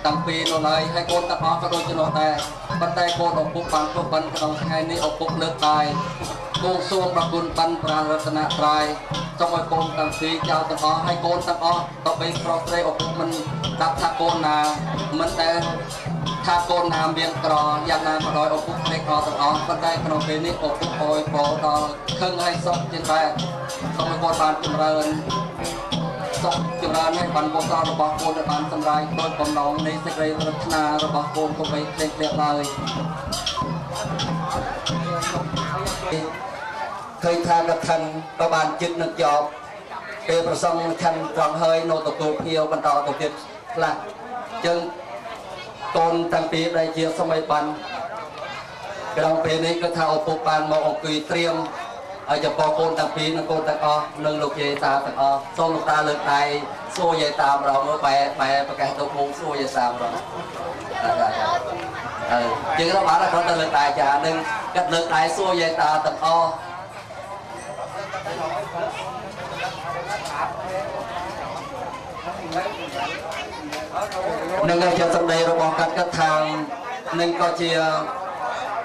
តាំងពីនោះឡើយហើយកូនទាំងអស់ក៏ដូចជានោះដែរប៉ុន្តែកូនឪពុកបានធ្វើបន់ក្នុងថ្ងៃនេះឪពុកលើកដៃគង់សួងដល់គុណបន់ប្រារតនត្រ័យសូមឲ្យកូនទាំងពីរចៅទាំងអស់ហើយកូនទាំងអស់ទៅបីប្រោះស្រីឪពុកមិនដាក់ថាកូនណាមិនដែលថាកូនណាមានក្រយ៉ាងណាក៏ដោយឪពុកត្រេកអរទាំងអស់ប៉ុន្តែក្នុងពេលនេះឪពុកអើយប្រដល់ខឹងហើយសុខជាដែរសូមឲ្យគាត់បានចម្រើនសុខចម្រើនឲ្យបានកុសលរបស់កូនឲ្យបានសម្រេចដោយបំណងនៃសេចក្តីប្រាថ្នារបស់កូនកុំបីភ្លេចភ្លាំងឡើយឃើញថាកឋិនក៏បានចិត្តនឹងចប់ពេលប្រសងខណ្ឌត្រង់ហើយនៅទទួលភ្ញៀវបន្តទៅទៀតខ្លះចឹងកូនតាំងពីដែលជាសម័យបានក្នុងពេលនេះគឺថាឪពុកបានមកអង្គុយត្រៀមឲ្យចំពោះកូនតាំងពីនិងកូនទាំងអស់និងលោកយាយតាទាំងអស់សូមលោកតាលើកដៃសួរយាយតាម្ដងមើលបែប្រកាសទៅមុខសួរយាយតាម្ដងជាងเราបានគាត់ទៅលើកដៃចានឹងគាត់លើកដៃសួរយាយតាទាំងអស់នឹងជាសម្ដីរបស់គាត់គាត់ថានឹងក៏ជា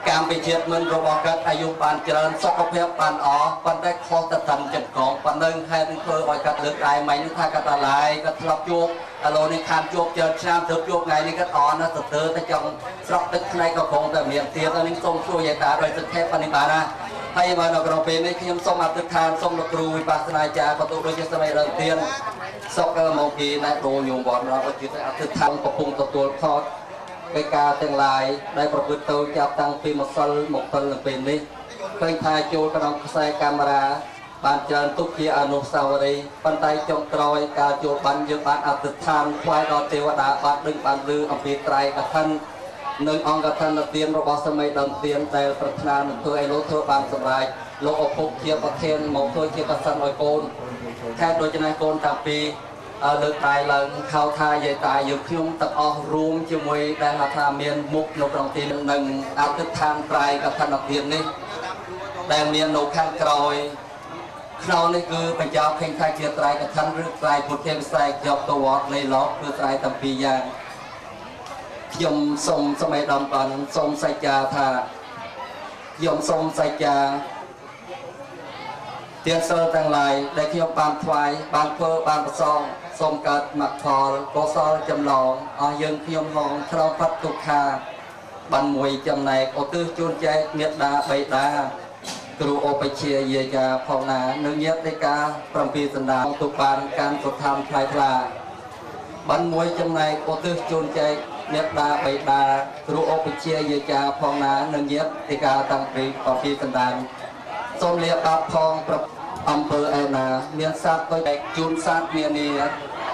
កម្មវិធីមិនរបស់គាត់អាយុបានច្រើនសុខភាពបានល្អប៉ុន្តែខុសទៅតាមចិត្តកងប៉ុណ្ណឹងហេតុនឹងធ្វើឲ្យគាត់លើកដៃមិញថាគាត់ដល់ឡាយគាត់ធ្លាប់ជួបឥឡូវនេះខានជួបច្រើនឆ្នាំទើបជួបថ្ងៃនេះគាត់អន់ណាស់ទៅចង់ស្រក់ទឹកផ្នែកក៏គង់តែមានទៀតហើយនឹងសូមជួយយាយតាដោយទឹកខេបប៉ុណ្ណឹងបានណាហ ហើយបាននៅក្នុងពេលនេះខ្ញុំសូមអធិដ្ឋានសូមលោកគ្រូវិបស្សនាចារ្យបន្ទូលដូចជាសម័យដើមទៀនសុខមកពីណែដូនញោមវត្តរបស់ជាអធិដ្ឋានកំពុងទទួលខតកិច្ចការទាំងឡាយដែលប្រព្រឹត្តទៅចាប់តាំងពីម្សិលមកទល់នឹងពេលនេះឃើញថាចូលក្នុងខ្សែកាមេរ៉ាបានច្រើនទុកជាអនុស្សាវរីយ៍ប៉ុន្តែចុងក្រោយការចូលបានយើងបានអធិដ្ឋានថ្វាយដល់ទេវតាបានដឹងបានលឺអំពីត្រៃកឋិននិងអង្គកឋិនទានរបស់សម័យដើមទៀនដែលប្រាថ្នានឹងធ្វើឲ្យលោកធ្វើបានសម្រេចលោកឪពុកជាប្រធានមកធ្វើជាប្រសិទ្ធឲ្យកូនខែដូច្នេះកូនតាំងពីលើកដៃឡើងខោថាយាយតាយើងខ្ញុំទាំងអស់រួមជាមួយដែលថាមានមុខនៅក្នុងទីនឹងអធិដ្ឋានត្រៃកឋិនទាននេះដែលមាននៅខាងក្រោយក្នុងនេះគឺបញ្ចប់ឃើញថាជាត្រៃកឋិនឬត្រៃពុទ្ធិវិស័យយកទៅវត្តនៃលោកគឺត្រៃតាំងពីយ៉ាងខ្ញុំសូមសម័យដំបានសូមសច្ចាថាខ្ញុំសូមសច្ចាទានសិលទាំងឡាយដែលខ្ញុំបានថ្វាយបានធ្វើបានប្រសងសូមកើតមគ្គផលកុសលចម្លងអស់យើងខ្ញុំហងក្រោមផាត់ទុក្ខាបានមួយចំណែកឧទ្ទិសជូនចែកមេត្តាបិតាគ្រូឧបជាយាយាផងណានឹងញាតិការ7សណ្ដានទុកបានការសុឋានថ្លៃថ្លាបានមួយចំណែកឧទ្ទិសជូនចែកមេត្តាបិតាគ្រូឧបជាយាយាផងណានឹងញាតិការតាំងពី7សណ្ដានសូមលាបាបផងអំពើឯណាមានសត្វទៅជូនសត្វមាននា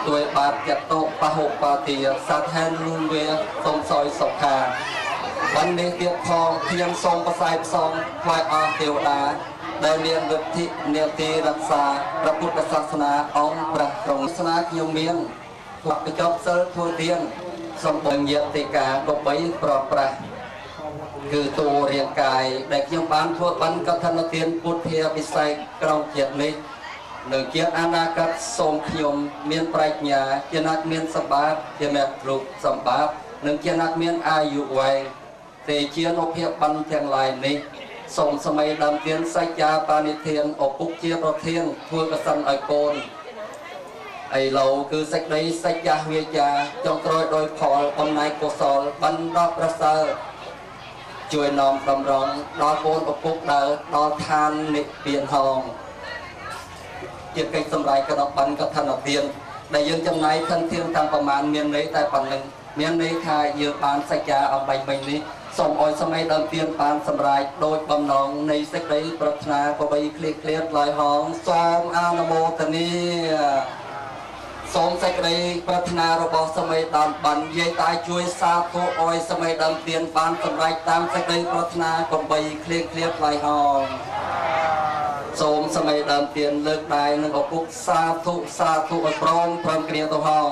ដោយបាបចតុបហុបាទាសត្វហែនលួងវាសូមសយសុខាបាននេះទៀតផងខ្ញុំសូមប្រស័យផ្សងថ្វាយអរទេវតាដែលមានវិធិនាទីរក្សាព្រះពុទ្ធសាសនាអង្គព្រះត្រង់សាសនាខ្ញុំមានthuộc cái chóp sơ thôi tiên xong bằng nhiệt thì cả có bấy pro pra cứ tu riêng cài đểខ្ញុំបានធ្វើបានកឋិនទានពុទ្ធាវិស័យក្រុងជាតិនេះនៅជាតិអនាគតសូមខ្ញុំមានប្រាជ្ញាជាអ្នកមានសម្បត្តិជាអ្នករូបសម្បត្តិនិងជាអ្នកមានអាយុវែងទេជានុភាពបានទាំងឡាយនេះសូមសម័យដើមទានសច្ចាបានិធានឪពុកជាប្រធានធ្វើកសិនឲ្យកូនឥឡូវគឺសេចក្តីសច្ចាវាចាចុងក្រោយដោយផលបំណែកកុសលបណ្ដោះប្រសើរជួយនាំតម្រង់ដល់កូនឪពុកដល់ឋាននិព្វានហងជាកិច្ចសម្រេចក្នុងបានកឋិនទានដែលយើងចំណាយធនធានតាមប្រមាណមានន័យតែប៉ុណ្្នឹងមានន័យថាយើងបានសច្ចាអំបញ្ញមិញនេះសូមអោយសម័យដើមទានបានសម្រេចដោយបំណងនៃសេចក្តីប្រាថ្នាក៏បីឃ្លៀកឃ្លាតឡើយហងសូមអនុមោទនាសូមសេចក្តីប្រាថ្នារបស់សម័យដើមបានយាយតាជួយសាធុអោយសម័យដើមទានបានសម្រេចតាមសេចក្តីប្រាថ្នាក៏បីឃ្លៀកឃ្លាតឡើយហងសូមសម័យដើមទានលើកដៃនឹងឪពុកសាធុឲ្យព្រមគ្នាទៅហង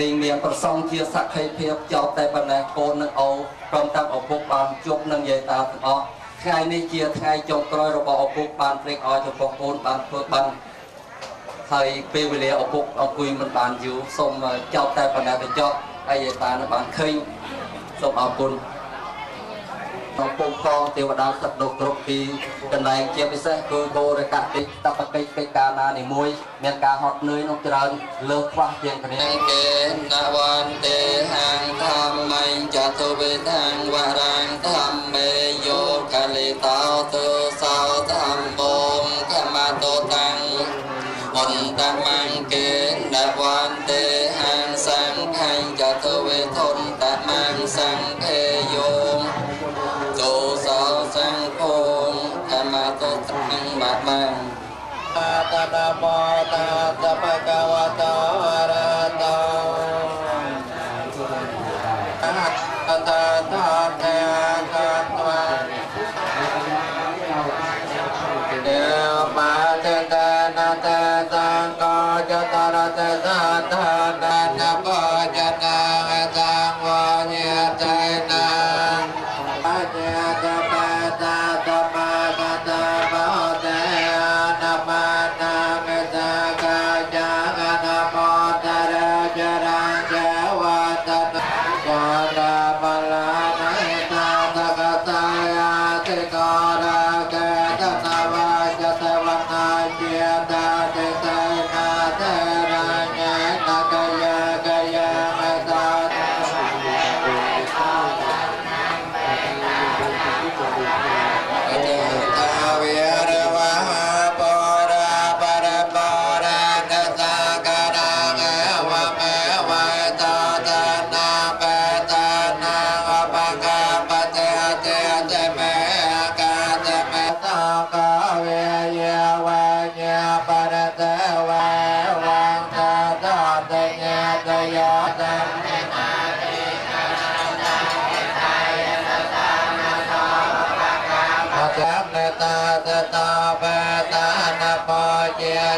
នេះមានប្រសងជាសក្ខីភាពចោតតែប៉ុណ្ណេះកូននឹងអូព្រមទាំងឪពុកបានជួបនឹងយាយតាទាំងអស់ថ្ងៃនេះជាថ្ងៃចុងក្រោយរបស់ឪពុកបានព្រេកអរចំពោះកូនបានធ្វើបានហើយពេលវេលាឪពុកអង្គុយមិនបានយូរសូមចោតតែប៉ុណ្ណេះទៅចុះហើយយាយតានឹងបានឃើញសូមអរគុណក្នុងពុំផងទេវតាទឹកដុសគ្រប់ពីកន្លែងជាពិសេសគឺបរិកតិតបកិច្ចកិច្ចការណានីមួយមានការហត់នឿយនោះច្រើនលើសខ្វះជាងគ្នាគេណវន្ទេហាងធម្មញ្ញចតុវេធាងវរាងធម្មេយោកលិតោទុសោធម្មបងខមតោតាំងអន្តមង្គេណវន្ទេហាងសង្ឃញ្ញចតុវេធនតមង្សង្ឃេយោសោសង្ឃោធម្មតោត្រង់បាត់បាំងតតបតតបកវតអរតោអតតតតកតវเดวะเตตนะเตตังกอจตระเตตะตะนะนะปะจนะตังวะเนเตนะปัญญาตะปะตะตะปะตะตะปะเตนะปะนะเมตะกะจานะโมตระจรังเจวะตะนะจานะปะลานะตะตะกะตายาติกะระเกตะนะวะจตะวะนาเจตะเตตะนะเตระญะนะกะยะกะยะเมตะตะ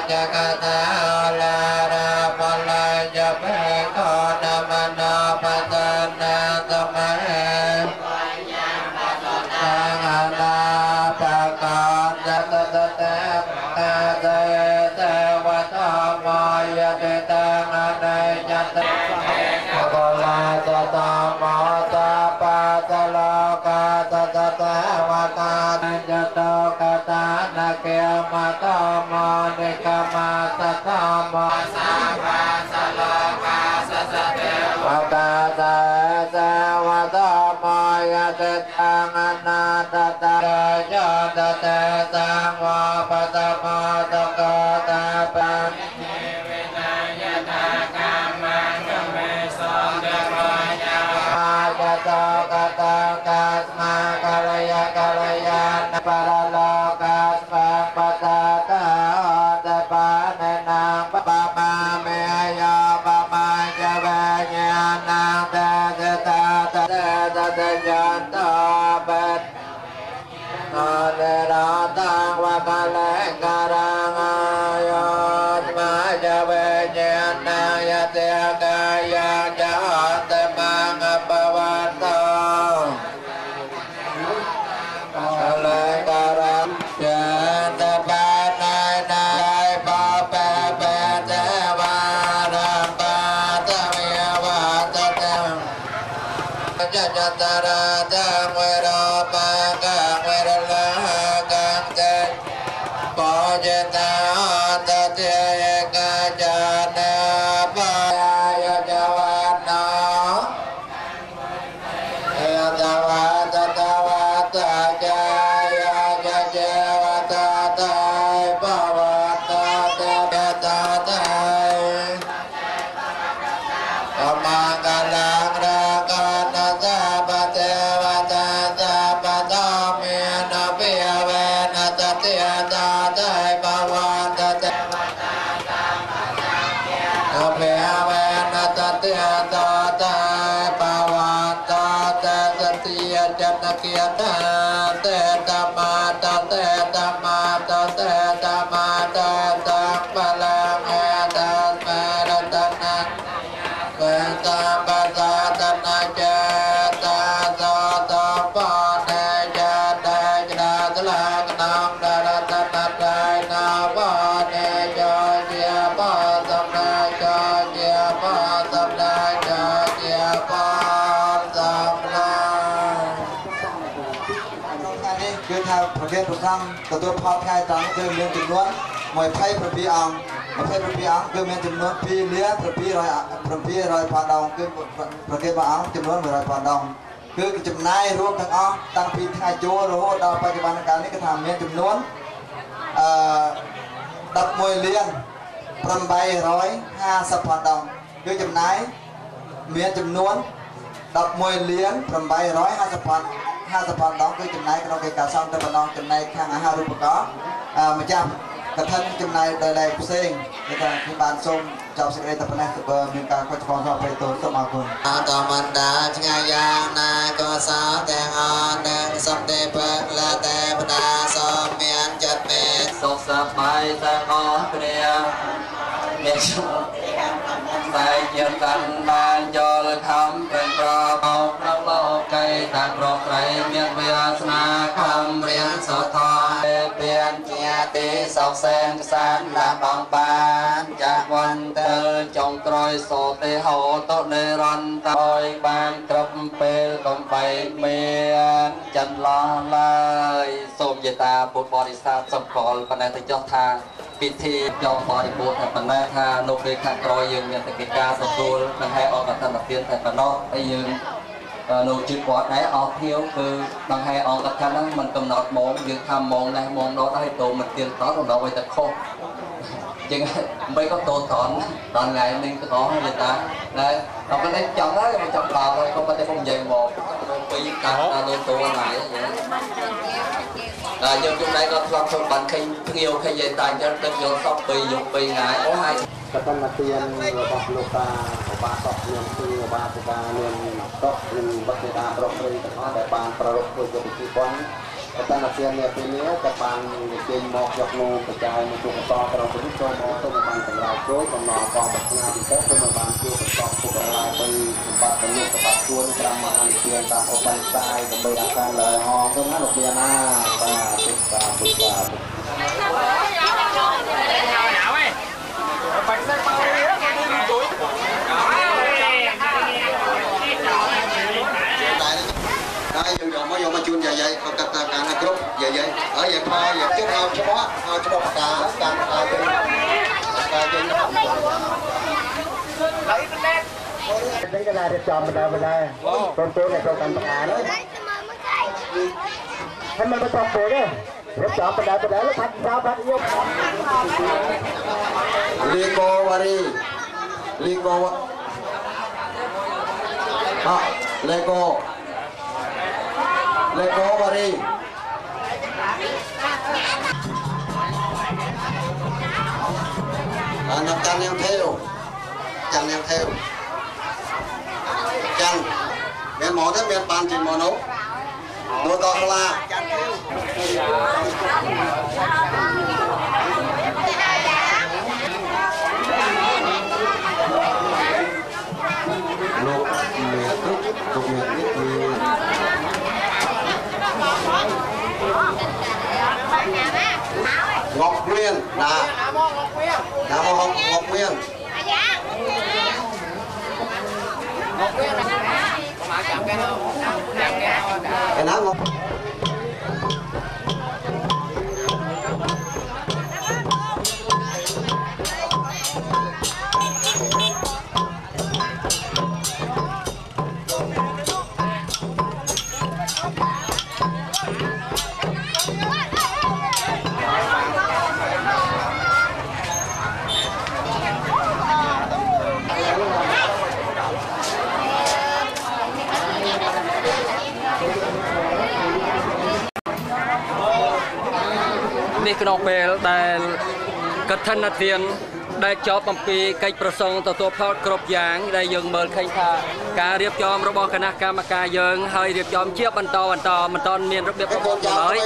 จักตาลาราปลาจะเปโกนมโนปัตนาตมะสังฆนาปะกาจัตตะเตตะเตเตวะตมายะเตตังอนัยยัตตะโกลาจตมะตาปะตะโลกาตะตะเตวะตาจโตกตานะเกมะตมะเนกมะสะตมะสัพพะสโลกาสสะเทวะตาเตเตวะตมายะเตตังอนาตตะยะตะเตสังวะปะตมะตะกตาปัญวินัยตากรรมังเมสงเจริญญาอาจโตกตากัสมากัลยากัลยาณปะโลกัสสะปะตาตาตะปะเนนังปะปะมาเมยะปะมาจะเวญญาณังเตเตตาเตเตเตยันตาเปตนาเดราตังวะกะเลการังอายตมาจะเวญญาณังยะเตกายังจะเตมังปะวันโตกะเลการังเจตปะนายนายปะเปเปเทวารังปะตะเมียวะตะเตจะจัตตาราจังเวโรปังกังเวรลากังเตปอเจตาตะเตยกาจานาปายายจวันโนเอตวะตะตวะตะจายาจะเจวะตะตายปวัตตะเตเปตะตายอมังกลังรังกันนะสะปะเทวะตะสะปะตะเมียนะเปียเวนะตะเตียตะตายปวันตะเตนะเปียเวนะตะเตียตะตายปวันตะเตสติยจันตะเกียตะเตตะมาตะเตตะมาตะเตตะมาตะตังปะลังเอตัสเมระตะนังเวตาปัสสะตะนะเจตาโสตปะเนเจเตจนาตลังนังดารัตนะไดนาปะเนโยเจียปะสัมนาโยเจียปะสัมนาโยเจียปะสัมนา នេះគឺថាប្រភេទប្រខំទទួលផលថ្ងៃត្រង់គឺមានចំនួន27អង្គគឺមានចំនួន2លាន700ផនដងគឺប្រភេទព្រះអង្គចំនួន100ផនដងគឺចំណាយរួមទាំងអស់តាំងពីថ្ងៃចូលរហូតដល់បច្ចុប្បន្នកាលនេះគឺថាមានចំនួន11លាន850ផនដងគឺចំណាយមានចំនួន11លាន850ផនដងគឺចំណាយក្នុងកិច្ចការសង្ឃតែម្ដងចំណែកខាងអាហារូបករណ៍ម្ចាស់កឋិនចំណាយដោយផ្សេងគឺថាខ្ញុំបានសូមចប់សេចក្តីតែប៉ុណ្ណេះគឺមានការខុសឆ្គងរបស់ព្រះទូលសូមអរគុណអតមន្តាឆ្ងាយយ៉ាងណាក៏សោទាំងអស់នឹងសំទេពលតែបដាសូមមានចិត្តមេត្តាសុខសប្បាយទាំងអស់គ្នាមានជុំតែយើងកាន់បានចូលខំเป็นប្របោកក្នុងលោកីតាំងប្រក្រៃមានវាសនាខំរៀនសូត្រពៀនជាទីសុខសែនសានឡាបងបានចាក់វន្ទិលចុងក្រោយសូទេហោតនិរន្តរឲ្យបានគ្រប់ពេលកំបីមានចិនឡោះឡើយសូមយេតាពុទ្ធបរិស័ទសំកលបណ្ឌិតចោះថាពិធីចូលបរិបូរណ៍តែប៉ុណ្ណាថានៅពេលខាងក្រោយយើងមានតែកិច្ចការទទួលនឹងឲ្យអបអរសាទរតែប៉ុណ្ណោះហើយយើងនៅជិតគាត់ដែរអស់ភៀវគឺដង្ហែអង្គកថាហ្នឹងมันកំណត់ម៉ោងយើងថាម៉ោងនេះម៉ោងដល់ហើយតោមិនទៀងតដល់ដល់ឲ្យតែខុសជាងមិនក៏តោតន់ដល់ថ្ងៃនេះទៅអស់ហើយតាតែដល់ពេលចង់ហើយមិនចង់ដល់ហើយក៏ប៉ុន្តែខ្ញុំនិយាយមកពីកាត់ដល់តោណាយើងជុំដៃក៏ធ្លាប់ចូលបានឃើញភ្ងៀវឃើញយាយតាអញ្ចឹងទឹកយកសព2យក2ថ្ងៃអូហើយកតនទានរបស់លោកតាឧបាសកមានគឺឧបាសិកាមានតកនិងបទិតាប្រព្រឹត្តទាំងអស់ដែលបានប្ររពធ្វើជាពិធីបុណ្យ តែនៅពេលនេះពេលនេះក៏បានគេមកយកនោះបច្ច័យមកទូកតក្រមនេះចូលមកទៅបានសម្រាប់ជួយកំណត់ផងប្រាថ្នាទីទៅទៅបានជួយបន្តពុករឡាយទៅសម្បត្តិទៅលោកបាត់ជួន5មហានិទានតាមអបបានស្ាយដើម្បីអាការលើហងទៅណាលោកមានណាបាទទុកតាទុកតាបាច់សេះមកនេះគេជួយđây dùng mới dùng mà chun dài vậy còn cặp càng là group dài vậy ở vậy thôi vậy chứ không cho bó càng lấy cái này để chọn bên đây con tôi này con càng càng đấy hay mình phải chọn bữa đấy để chọn bên đây nó thật sao thật yêu Lico Wari Lico Lego Lego Wari nằm chăn em theo chăn miền mỏ thế miền bàn chỉ mỏ nấu nuôi to la lục miền cúc miền Ngọc Nguyên là Nam Mô Ngọc Nguyên cái nào Ngọcនេះក្នុងពេលដែលកឋិនទានដែលចប់អំពីកិច្ចប្រសងទទួលផលគ្រប់យ៉ាងដែលយើងមើលឃើញថាការរៀបចំរបស់គណៈកម្មការយើងហើយរៀបចំជាបន្តមិនទាន់មានរបៀបរបបឡើយ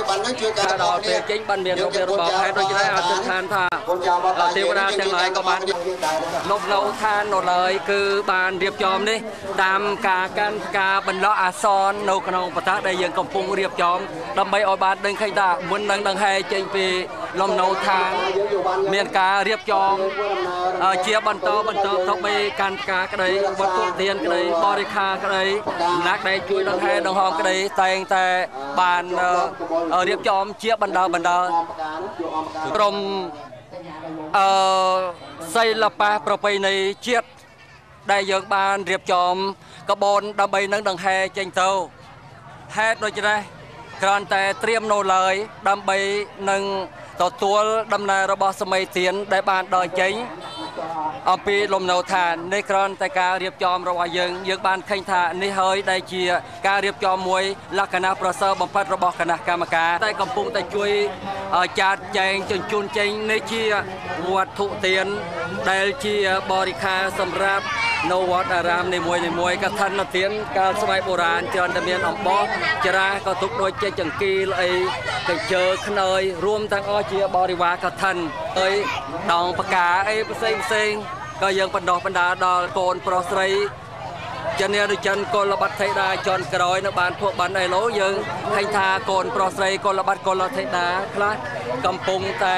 ថាដល់ពេលចេញបានមានរបៀបរបបហើយដូច្នេះអធិដ្ឋានថាទេវតាទាំងឡាយក៏បានលប់នៅឋាននៅឡើយគឺបានរៀបចំនេះតាមការកាន់ការបន្លក់អាសននៅក្នុងប្រទេសដែលយើងកំពុងរៀបចំដើម្បីឲ្យបានដឹងឃើញថាមុននឹងដង្ហែចេញពីលំនៅឋានមានការរៀបចំជាបន្តទៅបីកាន់ការក្តីវត្ថុធានក្តីបរិខាក្តីណាក់ដែលជួយដង្ហែដង្ហងក្តីតែងតែបានរៀបចំជាបណ្ដើក្រុមសិល្បៈប្រពៃណីជាតិដែលយើងបានរៀបចំក្បូនដើម្បីនឹងដង្ហែចេញទៅហេតុដូច្នេះគ្រាន់តែត្រៀមនៅឡើយដើម្បីនឹងទទួលដំណើររបស់សម័យទៀនដែលបានដល់ចេញអំពីលំនៅឋាននេះគ្រាន់តែការរៀបចំរបស់យើងបានឃើញថានេះហើយដែលជាការរៀបចំមួយលក្ខណៈប្រសើរបំផុតរបស់គណៈកម្មការតែកំពុងតែជួយចាត់ចែងជញ្ជូនចេញនេះជាវត្ថុទានដែលជាបរិខាសម្រាប់នៅវត្តអារាមនីមួយកឋិនទានកាលសម័យបុរាណច្រើនតែមានអំបោះច្រាសក៏ទុកដូចជាចង្កៀលអីកញ្ជើខ្នើយរួមទាំងអស់ជាបរិវារកឋិនហើយដងផ្កាអីផ្សេងក៏យើងបណ្ដោះបណ្ដាដល់កូនប្រុសស្រីចនានុចិនកុលបត្តិធីតាចន់ក្រោយនៅបានពួកបានឥឡូវយើងឃើញថាកូនប្រុសស្រីកុលបត្តិកុលធីតាខ្លះកំពុងតែ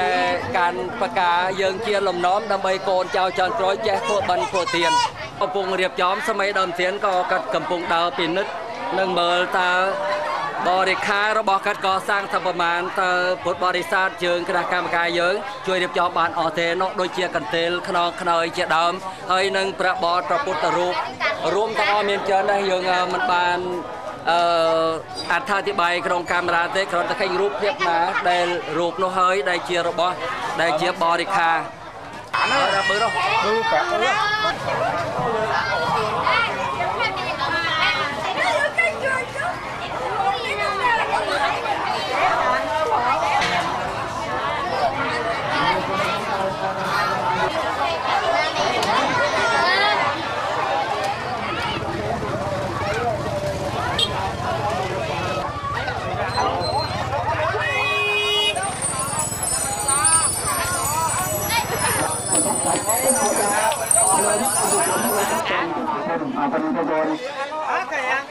ការប្រកាយើងជាលំនាំដើម្បីកូនចៅចន់ក្រោយចេះធ្វើបិណ្ឌធ្វើទានកំពុងរៀបចំសម័យដើមទានក៏កាត់កំពុងដើរពិនិត្យនឹងមើលតើបរិខារបស់កាត់ក៏សាងថាប្រមាណតើពុទ្ធបរិស័ទយើងគណៈកម្មការយើងជួយរៀបចំបានអស់ទេនោះដូចជាកន្ទេលខ្នងខ្នើយជាដើមហើយនឹងព្រះបរព្រះពុទ្ធរូបរួមទាំងអស់មានច្រើនដែរយើងមិនបានអត្ថាធិប្បាយក្នុងកាមេរ៉ាទេគ្រាន់តែឃើញរូបភាពណាដែលរូបនោះហើយដែលជារបស់ដែលជាបរិខាដល់មើលនោះប្រាក់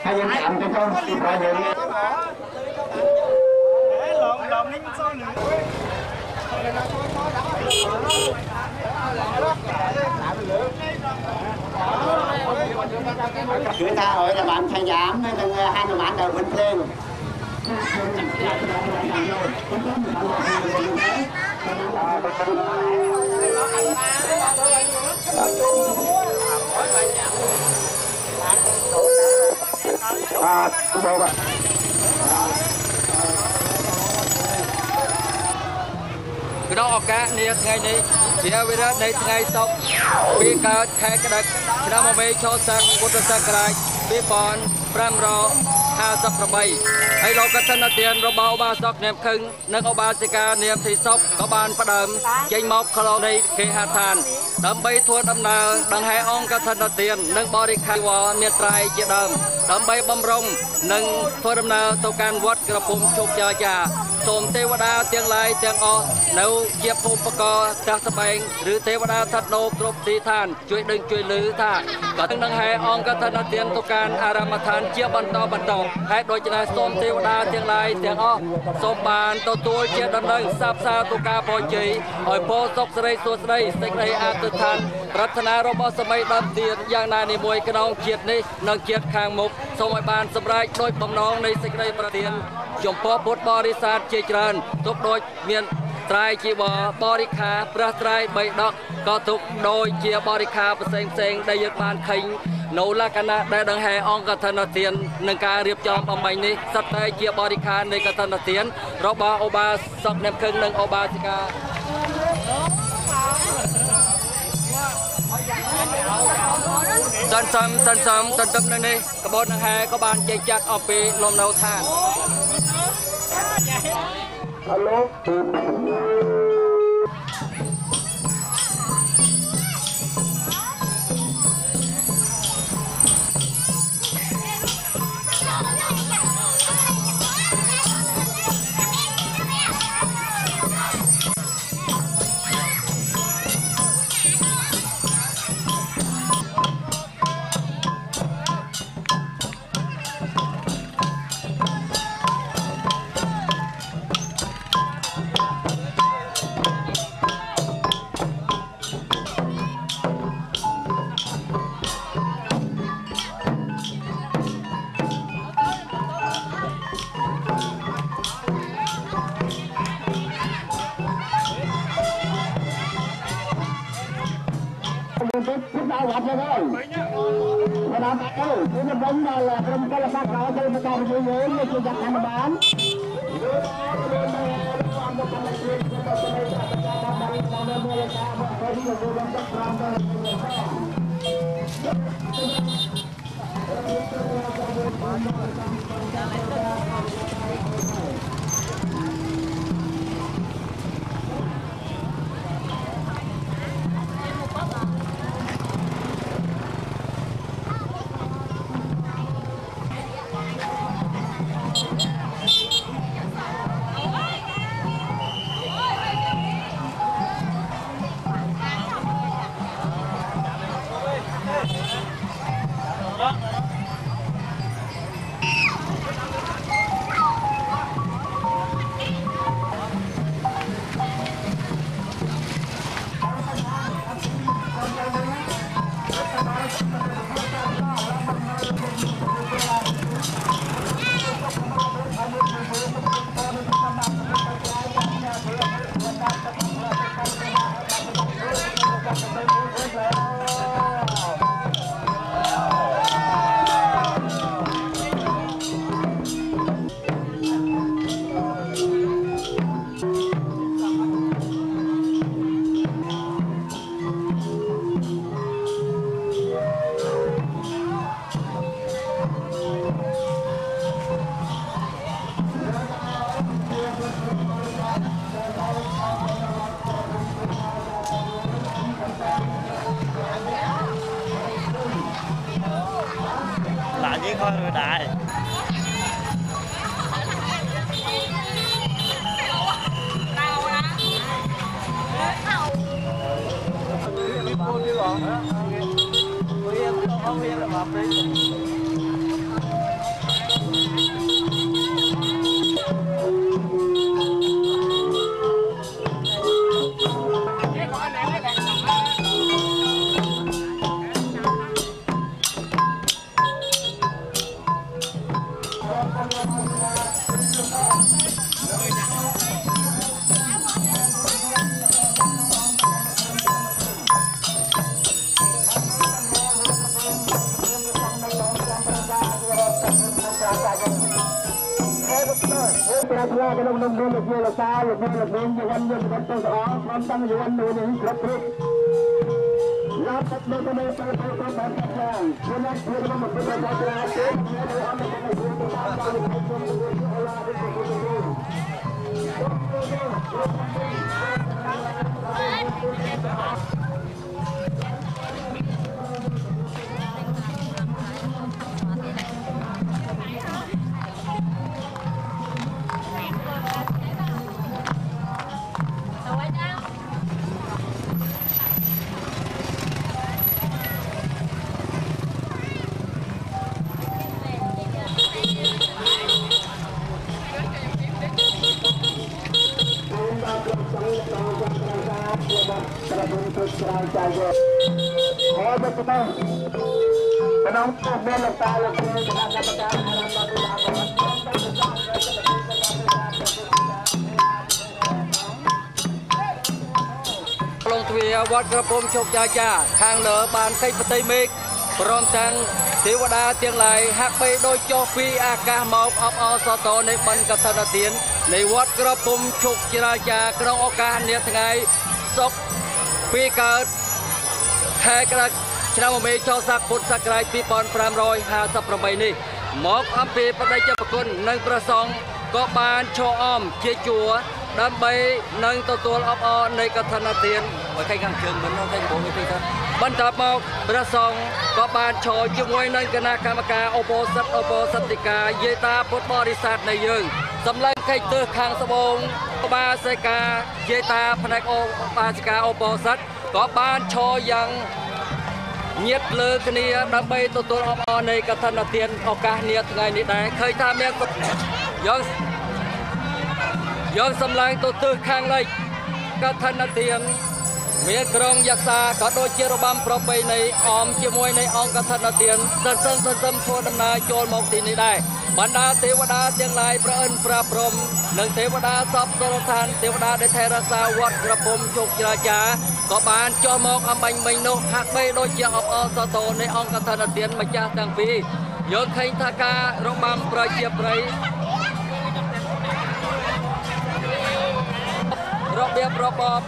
hay dân làm cho con đi qua đường cứ ta hỏi là bạn thay giảm hai người bạn đều bình thường đâu vậy cái đó cả này ngày này thì bây giờ đây ngày sau bị cả khai cái đấtเรามาไม่ชอบสักพุทธศักราชปีปอนพรำรอ53ให้เรากฐินเตียนเราเบาบาซอกเนียมครึ่งนักอบาสิกาเนียมที่ซอกก็บานประเดิมเจงมอกคลองในเขหาทานดำใบทวนดำนาดังให้องกฐินเตียนนักบริขารวเมียตรายเจดมดำใบบำรงนังทวนดำนาตัวการวัดกระปุ่มชุบยาจ่าสมเทวดาเตียงลายเตียงอเนื้อเจียบภูปกรจากสบายหรือเทวดาทัดโนกรบตีทานช่วยดึงช่วยลื้อท่าก็ตั้งให้องกฐินเตียนตัวการอารามทานเจียบันตอให้โดยจะนายสมเทวดาเตียงลายเตียงอสมบานตัวเจียดำเนินซาบซาตัวกาพอจีหอยโพศกสไลตัวสไลเสกในอาตุทานปรัตนารบสมัยดำเตียนอย่างนายในมวยกระนองเกียรตินี้นางเกียรติคางมุกสมัยบานสบายโดยปมน้องในเสกในประเดียนจมพอพุทธบริษัทเจริญทุกโดยเมียนไตรจีบอบริคาพระไตรใบดอกก็ทุกโดยเจียบริคาเปอร์เซ็นต์ได้ยึดบานขิงโนลากนะได้ดังแห่องกฐินเตียนหนึ่งการเรียบจอมอมัยนี้สัตย์ได้เจียบริคาในกฐินเตียนเราบาโอบาสอบเนมครึ่งหนึ่งโอบาสิกาสันซ้ำนั่นนี่กระบอกนังแห่ก็บานเจจักเอาไปลมเนาทานฮัลโหลchúng ta gặp rồi thôi mà làm ơi chúng ta vẫn là trong cái là các cậu tôi mà còn người người như tôi giặt hàng bán với coi người đại Kalau menunggu lebih lesai, lebih jangan berkata soal tentang jangan ini terus. Lapat dengan perkara yang jelas dia memperbaikiวัดกระผมโชคจ้าจ้าทางเหนือบานไข่ปฏิเมกพร้อมทั้งเทวดาเตียงไหลหักไปโดยโจฟีอากาศหมอกอบอสตในบรรกธนเตียนในวัดกระผมโชคจ้าจ้ากระโอกาสเนี่ยทั้งไงศกปีเกิดแห่กระชนะเมย์โชสักพุทธสักไรปีปอน558นี้หมอกอัมพีปฏิเจ้าคุณนังประสงค์ก็บานโชอ้อมเจียจัวดำใบนังตัวอบอในกธนเตียนไว้ใครกางเชิงเหมือนเราใครโบยตีครับบรรทับมาประสงค์ก็บานโชจุมวยนังคณะกรรมการโอโปสัตติกาเยตาพุทธบริษัทในยืงสำลังใครเตือคางสบงบาเซกาเยตาพนักบาเซกาโอโปสัตก็บานโชยังเงียบเลือกนี้ดำใบตัวอบอในกธนเตียนโอกาสเนียไงนี่ได้เคยทำเนี่ยย้อนสำลังตัวตื้อข้างเลยกธนเตียนเมียกรองยักษ์ซาก็โดยเจรบัมประไปในออมเจมวยในองกธนเตียนสันทัวดำนาโจรมองตีนี้ได้บรรดาเทวดาเตียงลายพระอินทร์พระพรหมหนึ่งเทวดาทรัพย์สรทานเทวดาได้เทรสาวัดกระผมโชคจราจาก็บานโจรมองอัมบังมิงโนหักไปโดยเจอบอสโตในองกธนเตียนมาจากต่างปีย้อนใครทาการบัมประเจียบไรระเบียบระบอบ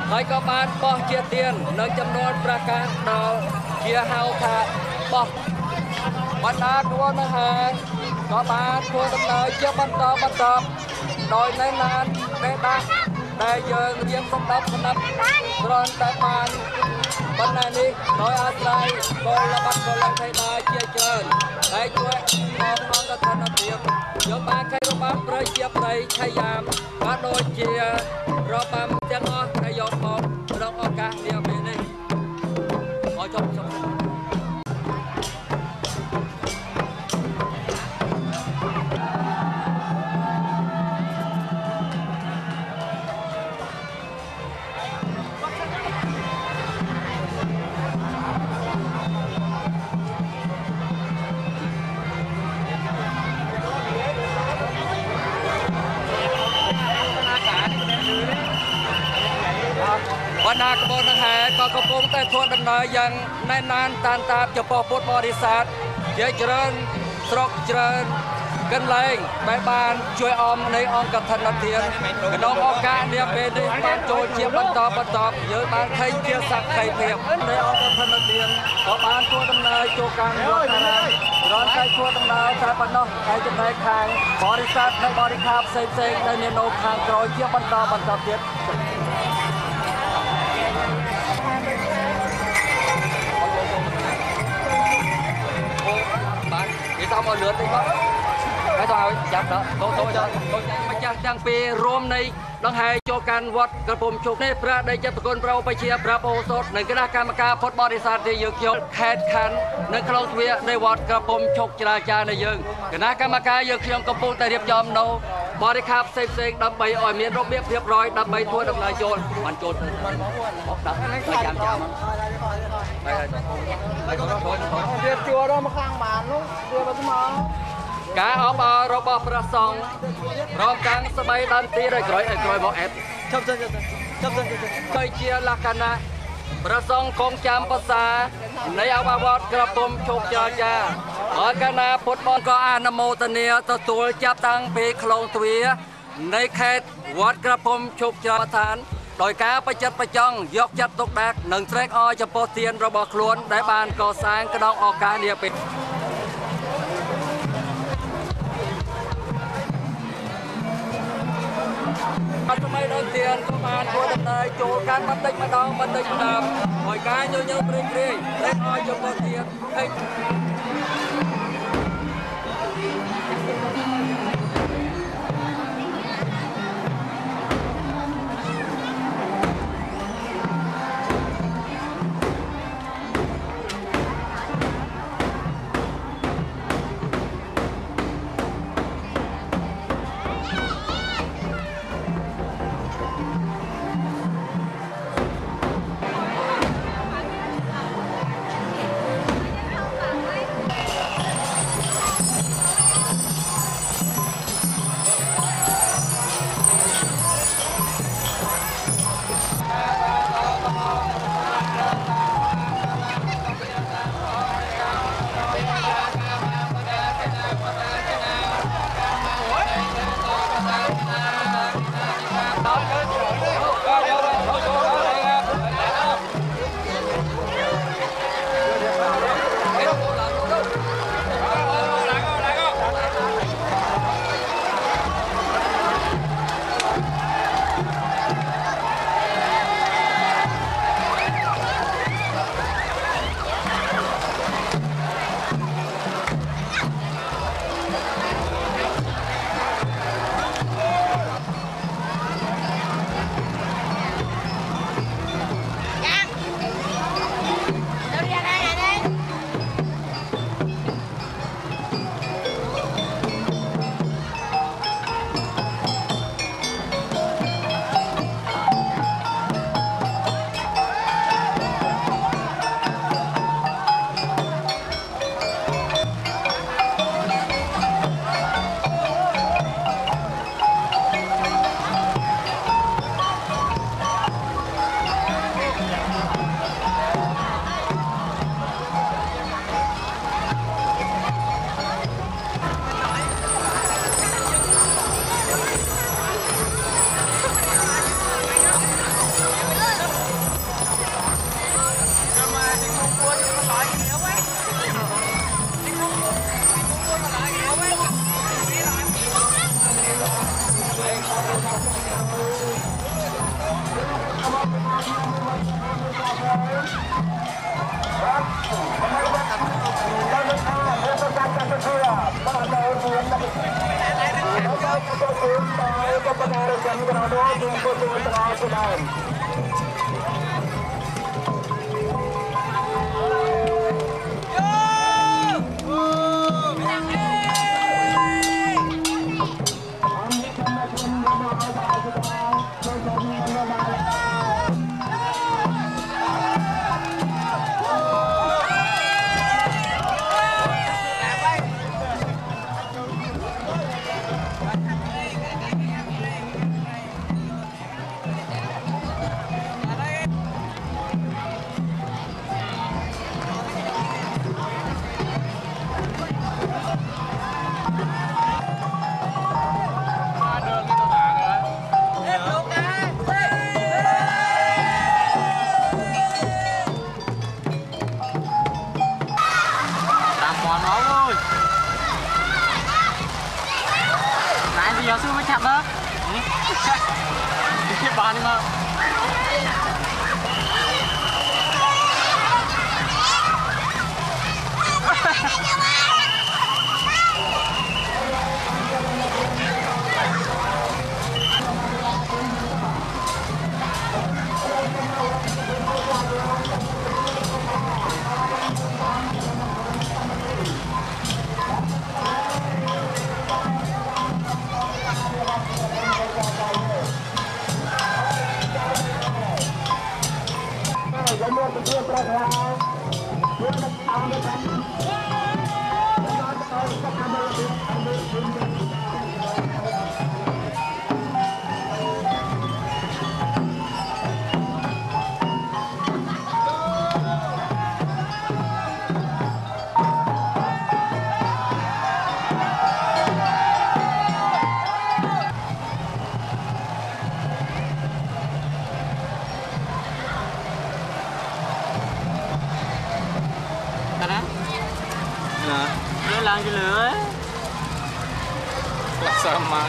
ให้ก็บานปอเจียเตียนในจำนวนประกาศดาวเชียเฮาถาปอบรรดาทัวร์นะฮะก็บานทัวร์ดำเนินเชื่อบรรทบโดยในนานในดักได้เยิงเยี่ยมสมบัติสนับตรอนแต่บานบรรดานี้โดยอาศัยโดยระบัดโดยไทยได้เชี่ยเจิญได้ช่วยมองมองกระทำเตียบยกมาใครระบัดประเจียบในชัยยามก็โดยเชียระบัดเจ้าอ้อในยอมมองเราโอกาสเดียวเป็นนี่ขอจบวันนากระโบนหาก็กระโปงแต่ทวนดำเนินยังในนานตานตาจะปอพุทธบริษัทเยอะเจริญสรกเจริญกันแรงใบบานช่วยอมในองกธนเตียนกระดองออกาเนี่ยเป็นในบานโจเชียบรรทบเยอะบานไทยเชียสักไทยเพียบในองกธนเตียนก็บานทวนดำเนินโจการยกทางร้อนใจทวนดำเนินแต่ปนนไทยจะได้ทางบริษัทในบริษัทเซ็งในเนโนทางโจเชียบรรทบเทียบบ้านที่ทำเอาเลือดไปบ้าง cái tao chặt đó tôi mà chẳng vì rôm này đang hay cho can vậtกระผมชุกในพระได้จัดตะกนเราไปเชียร์พระโอสถในคณะกรรมการฟุตบอลศาสตร์ที่ยืนเขียวแคดขันในคลองเวียในวัดกระผมชุกจราจรในยืนคณะกรรมการยืนเขียวกระผมแต่เรียบยอมโนบริการเซ็งดับใบอ่อยเมียนรบเรียบร้อยดับใบทั่วดับนายโจรมันโจรดับไม่จำเรียบจัวเรามาข้างบ้านลูกเรียบมาสมองการออกมาเราบอกประสงค์รอบกลางสบายดันตีได้กรอยบอกแอบเคยเชียร์ลักษณะประสงค์คงจำภาษาในอวบกระผมโชคเจรจาคณะฟุตบอลก็อนโมทเนียตัวจับตั้งเพคลองทวีในเขตวัดกระผมโชคเจรฐานโดยการไปจัดประจองยกจัดตกแดกหนึ่งแทรกออยจะโปเตียนระบบคล้วนได้บานก่อสร้างกระดองออกการเดียปิดทำไมเราเตียนก็มาตัวดำเนินโจการบันทึกมาดองบันทึกมาดำหอยการเยอะๆเปรี้ยๆเล็กน้อยจะโปเตียนgiờ xưa mới chặt đó cái bàn đi mà Lang chứ lửa sama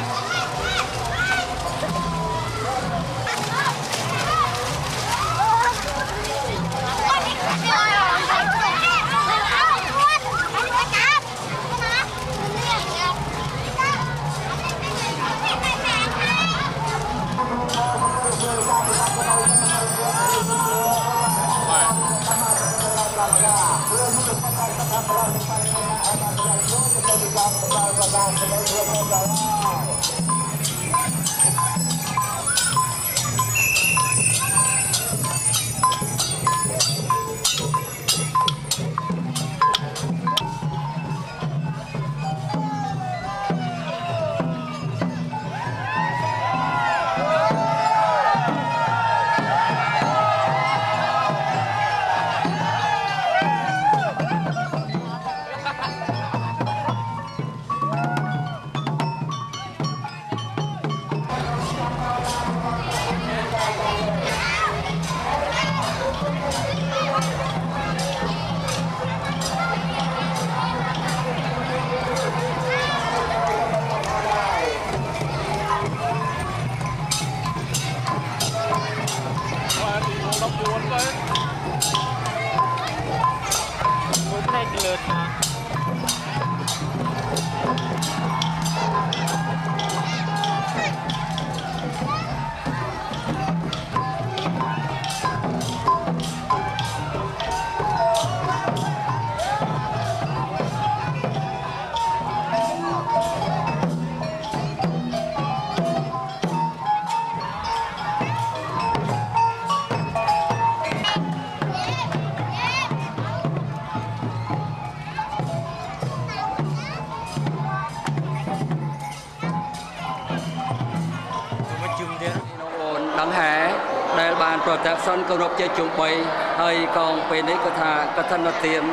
ប្រតាសិនគោរពជាជុំ3ហើយកងពេលនេះក៏ថាកឋិនទាន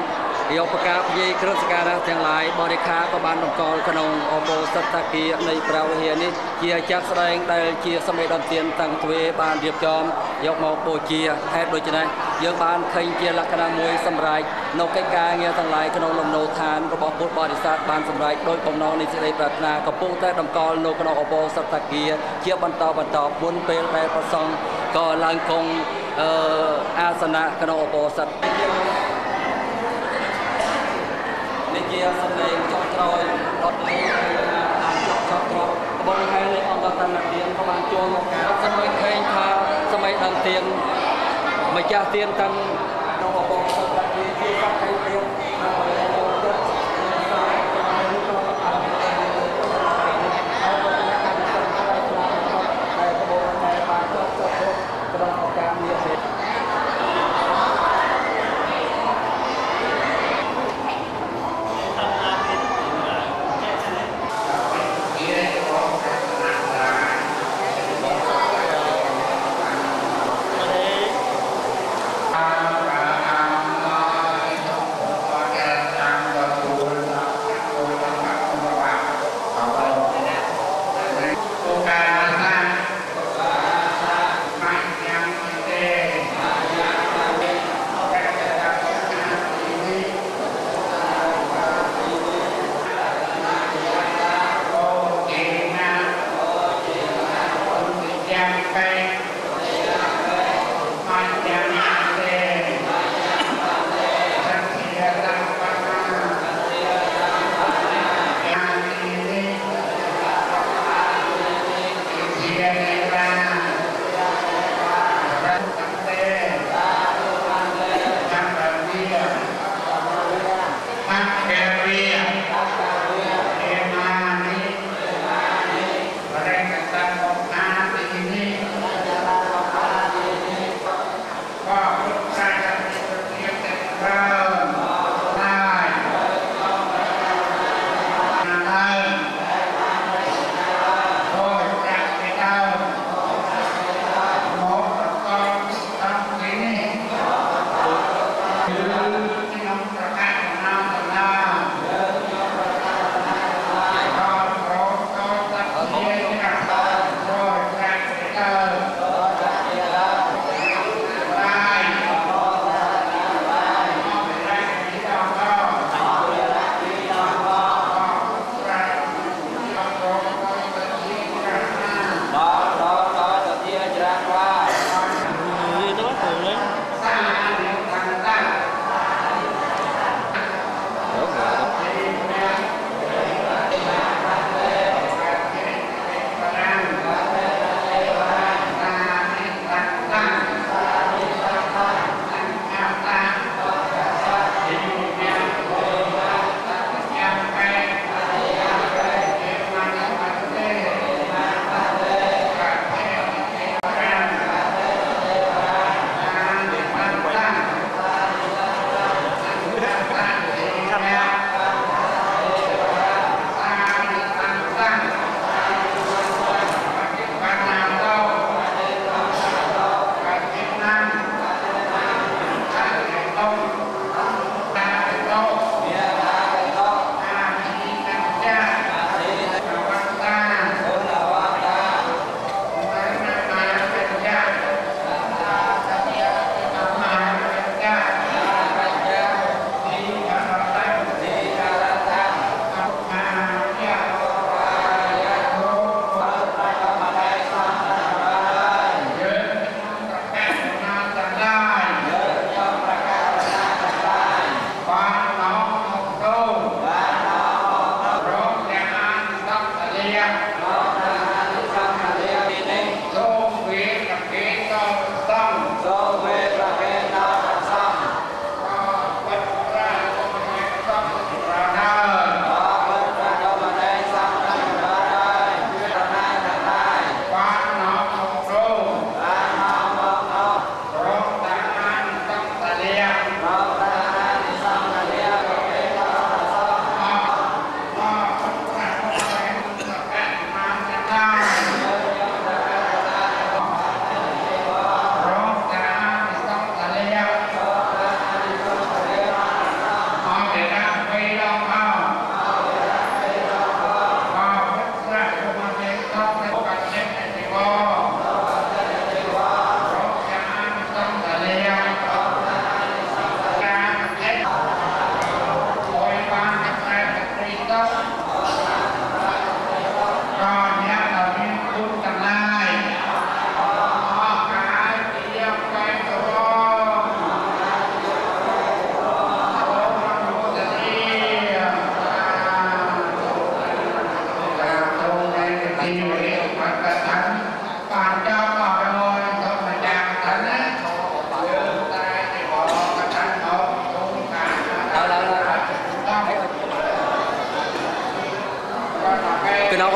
យកប្រកាសនិយាយគ្រឿងសក្ការៈទាំងឡាយបរិខាក៏បានតម្កល់ក្នុងអបោសតគានៃព្រះវិហារនេះជាចាត់ស្ដែងដែលជាសមេដនទានតាំងទ្វេបានរៀបចំយកមកបូជាហេតុដូច្នេះយើងបានឃើញជាលក្ខណៈមួយសម្រាប់នៅកិច្ចការងារទាំងឡាយក្នុងលំនៅឋានរបស់ពុទ្ធបរិស័ទបានសម្រេចដោយបំណងនៃសេចក្តីប្រាថ្នាកំពុងតែតម្កល់នៅក្នុងអបោសតគាជាបន្តមុនពេលដែលប្រសង់ក៏ឡើងគង់អាសនៈក្នុងអបោសថនេះជាសម្លេងចុងក្រោយអត់លេងអាចចុងក្រោយក្បួនហែនៃអង្គតនទានក៏បានចូលមកការសម្រាប់ឃើញថាសម័យដើមទានម្ចាស់ទានតាំងក្នុងអបោសថជាសក្តិទានក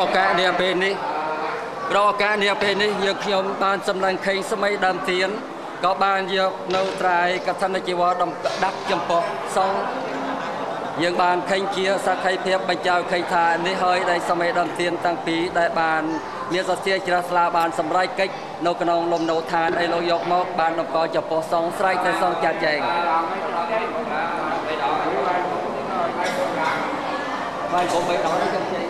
ឱកាសនេះពេលនេះប្រឱកាសនេះពេលនេះយើងខ្ញុំបានសម្លឹងឃើញសម័យដើមទៀនក៏បានយកនៅត្រៃកឋិនជីវរដាក់ចំពោះសង្ឃយើងបានឃើញជាសក្ខីភាពបញ្ចៅឃើញថានេះហើយដែលសម័យដើមទៀនតាំងពីដែលបានមានសរសៃជ្រះថ្លាបានសម្រេចកិច្ចនៅក្នុងលំនៅឋានអីលោកយកមកបានតម្កល់ចំពោះសង្ឃស្រែកតែសង្ឃចាត់ចែងបានគុំបីដល់ចាំជ័យ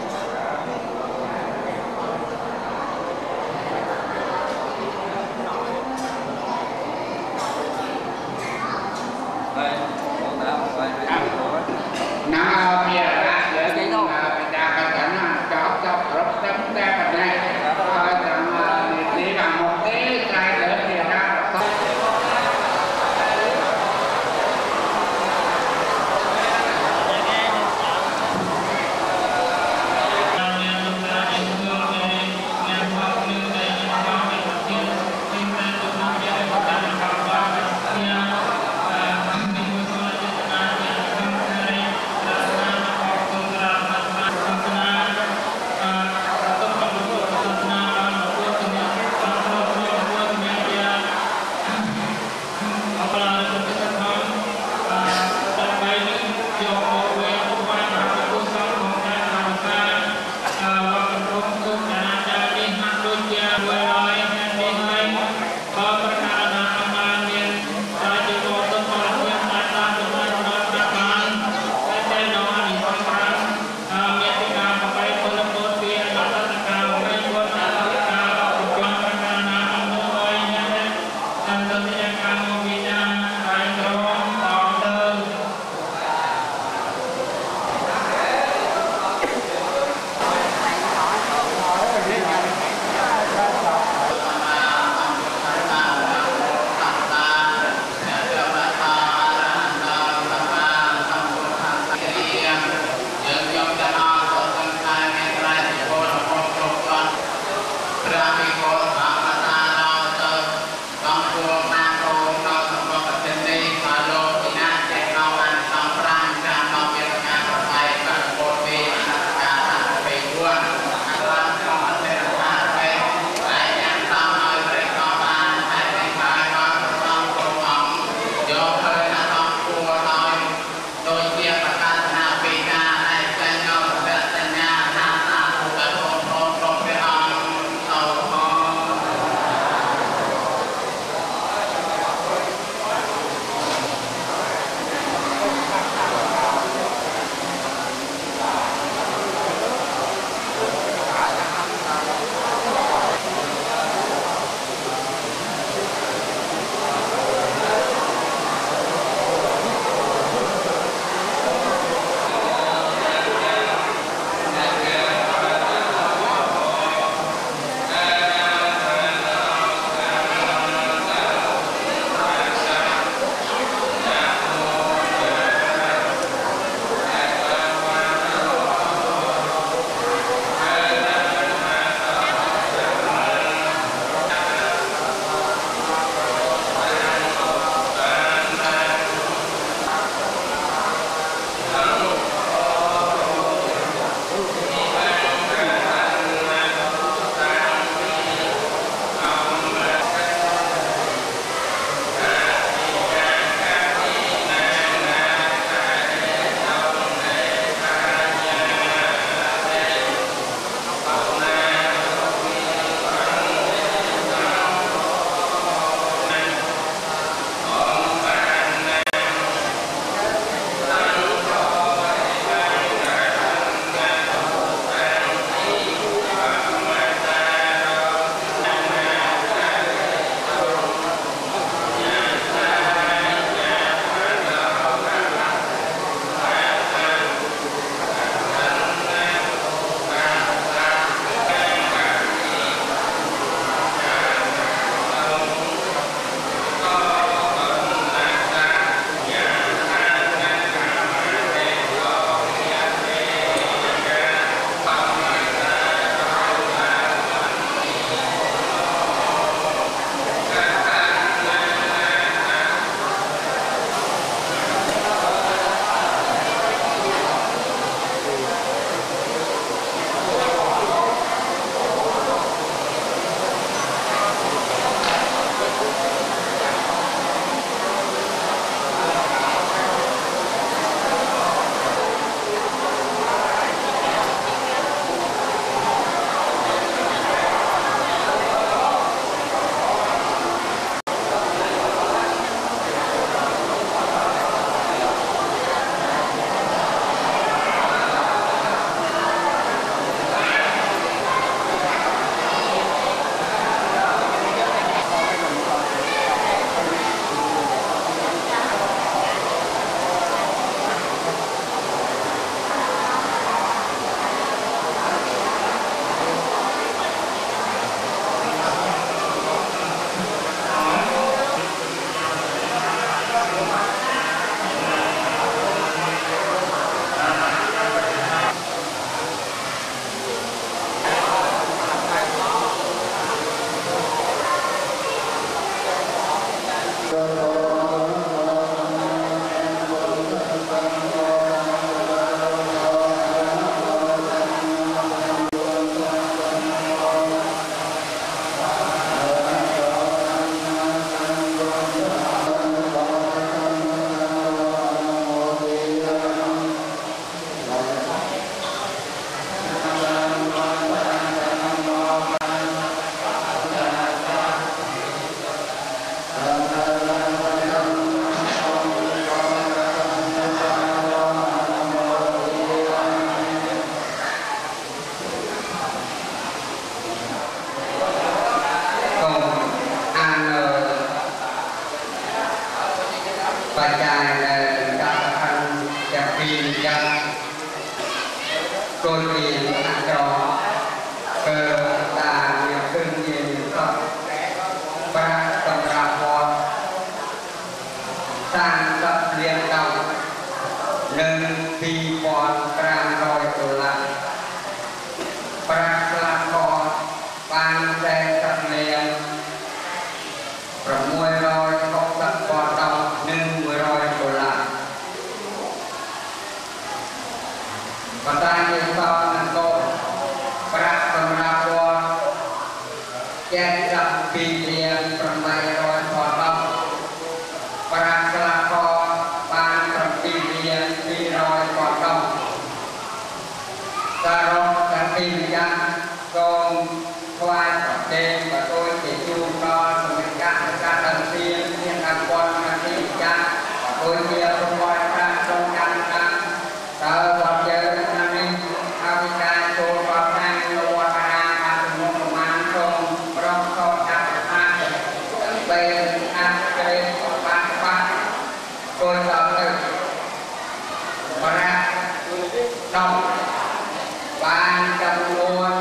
បានចំនួន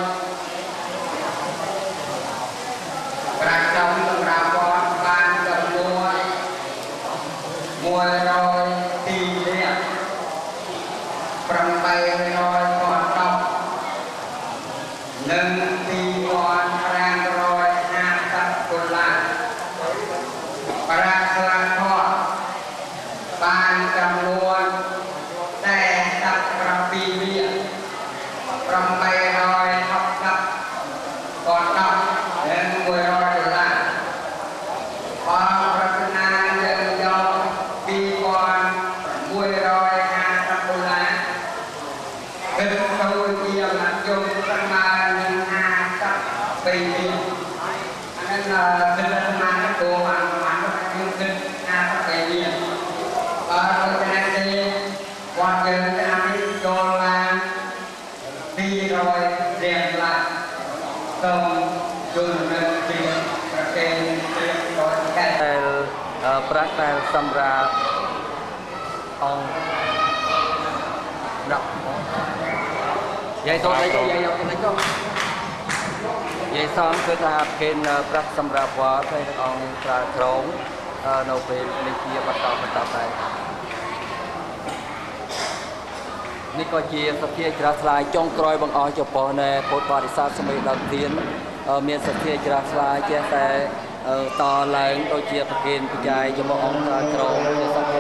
ប្រាក់ចំសម្រាប់វត្តបានចំនួន100ទីលាន800និង$2,550ប្រាក់ស្លាកធម៌បានចំនួន47លាន$860និង$100បងប្រាថ្នាយើងយក$2,150គិតទៅជាអនុជនស្មើនឹង52លានអានេះគិតស្មើនឹងតួបានប្រហែលយើងគិត52លានបើដូច្នេះទេវត្តយើងឆ្នាំនេះចូលបាន200រៀលឡើងសូមជួយនៅទីប្រទេសរៀបដោយតែប្រាក់ដែលសម្រាប់អង្គដាក់យាយតោះយាយយកទៅនេះចុះយាយសំគឺថាគេប្រាក់សម្រាប់វត្តហើយអង្គប្រើក្រងនៅពេលនេះជាបន្តដែរនេះក៏ជាសភាច្រាស់ស្លាយចុងក្រោយបង្អស់ចំពោះនៃពុទ្ធបរិស័ទសម័យដើមទៀនមានសភាច្រាស់ស្លាយចេះតែតឡើងដូចជាប្រគិនបច្ច័យចំពោះអង្គការក្រមជាសភា